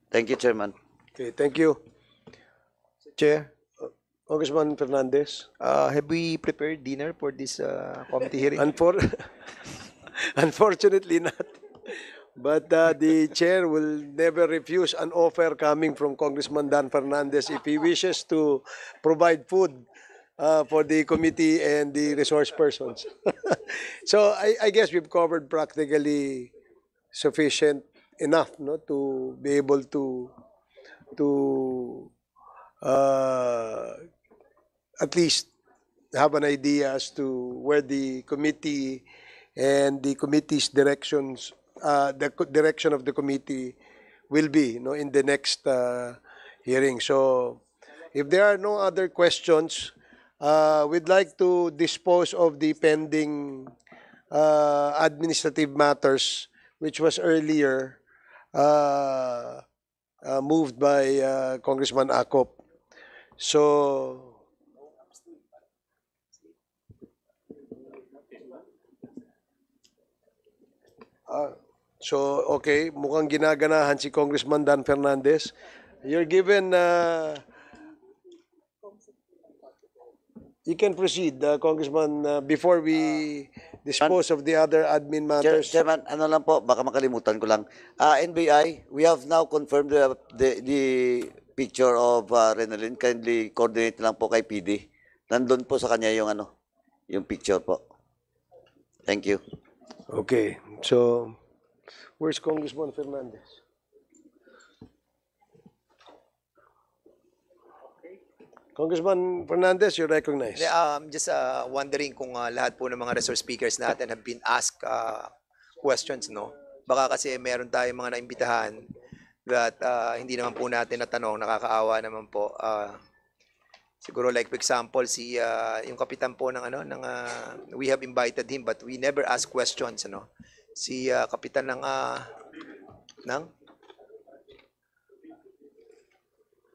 Thank you, Chairman. Okay, thank you. Chair, Congressman Fernandez. Have we prepared dinner for this committee hearing? Unfortunately not. But the chair will never refuse an offer coming from Congressman Dan Fernandez if he wishes to provide food for the committee and the resource persons. So I guess we've covered practically sufficient enough, no, to be able to at least have an idea as to where the committee and the committee's directions, the direction of the committee will be, no, in the next hearing. So, if there are no other questions, we'd like to dispose of the pending administrative matters, which was earlier moved by Congressman Acop. So, okay, mukhang ginaganahan si Congressman Dan Fernandez. You're given, you can proceed, Congressman, before we dispose of the other admin matters. Chairman, ano lang po, baka makalimutan ko lang. NBI, we have now confirmed the picture of Renalyn. Kindly coordinate lang po kay PD. Nandun po sa kanya yung picture po. Thank you. Okay, so where's Congressman Fernandez? Congressman Fernandez, you're recognized. Just wondering kung lahat po ng mga resource speakers natin have been asked questions, no? Baka kasi meron tayong mga naimbitahan that hindi naman po natin natanong, nakakaawa naman po. Siguro like for example yung kapitan po ng we have invited him but we never ask questions, no? Si kapitan ng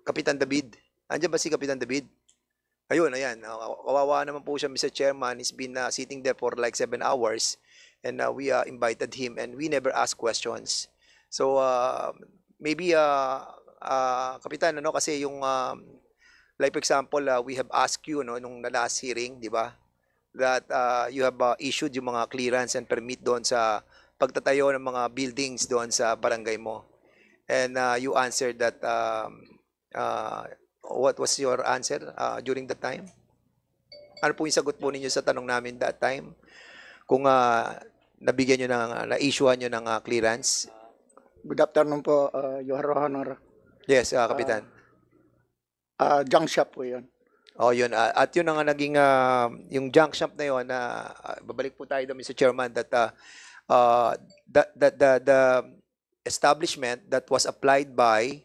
Kapitan David. Andiyan ba si Kapitan David? Ayun, ayan. Kawawa naman po siya, Mr. Chairman. He's been sitting there for like 7 hours and we invited him and we never ask questions. So maybe Kapitan, kasi yung like for example, we have asked you nung last hearing, di ba? That you have issued yung mga clearance and permit doon sa pagtatayo ng mga buildings doon sa barangay mo. And you answered that what was your answer during that time? Ano po yung sagot po ninyo sa tanong namin that time? Kung nabigyan nyo na-issuean nyo ng clearance? Good afternoon po, Your Honor. Yes, Kapitan. Junk shop po yun. Oh, yun. At yun ang naging, yung junk shop na yun, babalik po tayo doon, Mr. Chairman, that the establishment that was applied by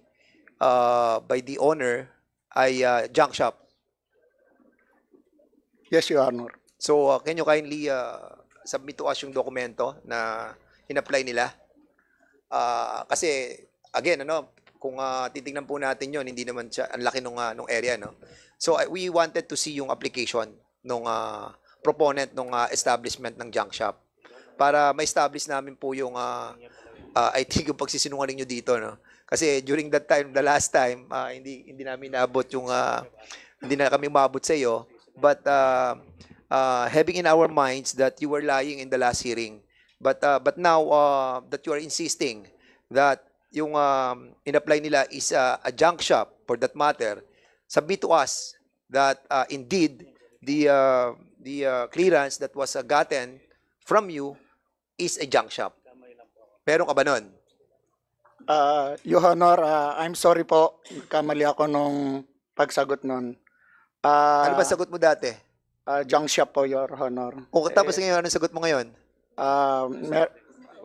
the owner ay junk shop. Yes, Your Honor. So, can you kindly submit to us yung dokumento na in-apply nila? Kasi again, kung titingnan po natin yon, hindi naman siya, ang laki nung area, no? So, we wanted to see yung application nung proponent nung establishment ng junk shop para ma-establish namin po yung, I think, yung pagsisinungaling nyo dito, no? Kasi during that time, the last time, hindi namin naabot yung, hindi na kami umabot sa iyo, but having in our minds that you were lying in the last hearing. But now that you are insisting that yung in-apply nila is a junk shop, for that matter, submit to us that indeed the clearance that was gotten from you is a junk shop. Meron ka ba nun? Your Honor, I'm sorry po. Kamali ako nung pagsagot nun. Ano ba sagot mo dati? Junk shop po, Your Honor. O tapos ngayon, anong sagot mo ngayon?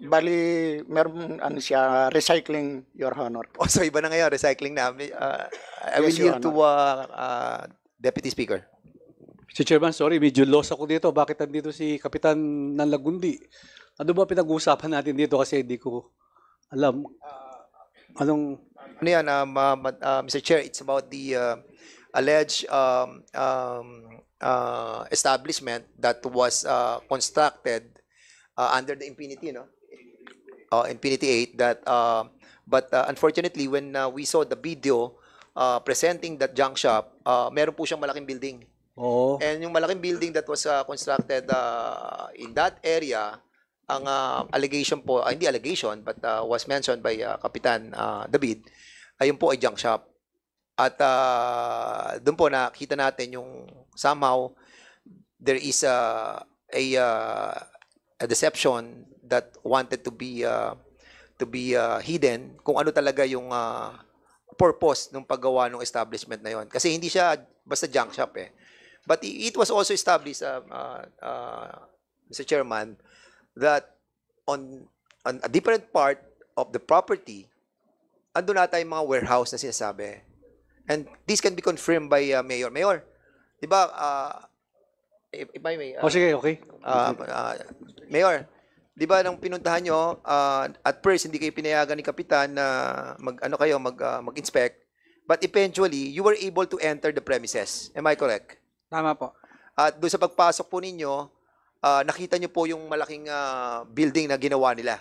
Bali, meron siya, recycling, Your Honor. O so iba na ngayon, recycling na. I will Yes, Your yield to Deputy Speaker. Mr. Chairman, sorry, medyo lost ako dito. Bakit nandito si Kapitan ng Lagundi? Ano ba pinag-uusapan natin dito kasi hindi ko alam. Anong... Ano yan, Mr. Chair, it's about the alleged establishment that was constructed under the impunity, no? Impunity 8 that but unfortunately when we saw the video presenting that junk shop, meron po siyang malaking building. Oh. And yung malaking building that was constructed in that area, ang allegation po, hindi allegation but was mentioned by Kapitan David, ayun po ay junk shop. At doon po nakita natin yung somehow there is a deception that wanted to be hidden kung ano talaga yung purpose ng paggawa ng establishment na yon. Kasi hindi siya basta junk shop eh. But it was also established, Mr. Chairman, that on a different part of the property, ando na tayong mga warehouse na sinasabi. And this can be confirmed by Mayor. Mayor, di ba, if I may. sige, okay. Mayor, di ba nang pinuntahan nyo, at first hindi kayo pinayagan ni Kapitan na mag-inspect, but eventually, you were able to enter the premises. Am I correct? Tama po. At doon sa pagpasok po ninyo, nakita nyo po yung malaking building na ginawa nila.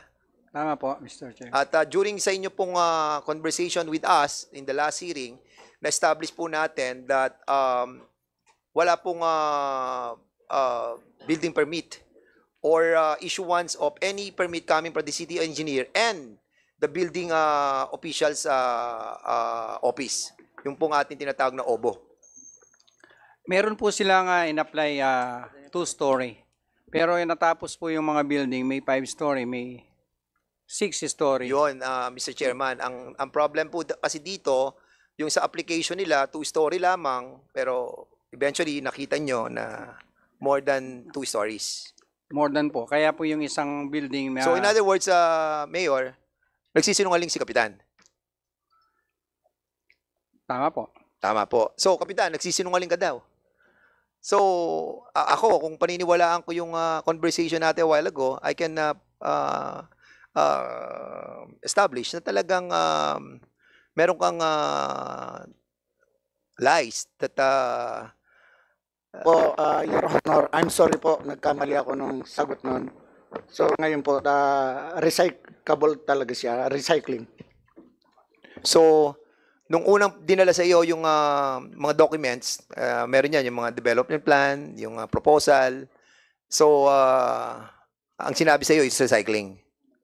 Tama po, Mr. Chair. At during sa inyo pong conversation with us in the last hearing, na-establish po natin that wala pong building permit or issuance of any permit coming from the city engineer and the building officials office. Yung pong ating tinatawag na OBO. Meron po silang in-apply 2-story. Pero natapos po yung mga building, may 5-story, may 6-story. Yun, Mr. Chairman. Ang problem po kasi dito, yung sa application nila, 2-story lamang, pero eventually nakita nyo na more than 2 stories. More than po. Kaya po yung isang building... So in other words, Mayor, nagsisinungaling si Kapitan. Tama po. Tama po. So, Kapitan, nagsisinungaling ka daw. So, ako, kung paniniwalaan ko yung conversation natin a while ago, I can establish na talagang meron kang lies that Po, Your Honor, I'm sorry po, nagkamali ako nung sagot nun. So ngayon po, recyclable talaga siya, recycling. So, nung unang dinala sa iyo yung mga documents, meron yan, yung mga development plan, yung proposal. So, ang sinabi sa iyo is recycling,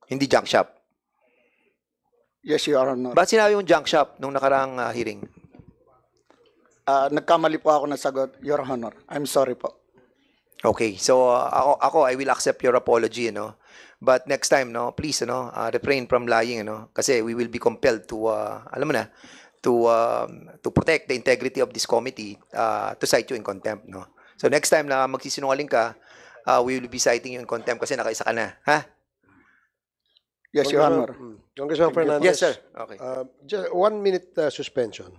hindi junk shop. Yes, Your Honor. Bakit sinabi yung junk shop nung nakaraang hearing? Nagkamali po ako ng sagot, Your Honor. I'm sorry po. Okay, so ako I will accept your apology, no. But next time, no, please, no, refrain from lying, no, kasi we will be compelled to alam mo na, to protect the integrity of this committee, to cite you in contempt, no. So next time na magsisinungaling ka, we will be citing you in contempt kasi nakaisa ka na, ha? Yes, Your Honor. Congressman Fernandez. Yes, sir. Okay. Just 1 minute suspension.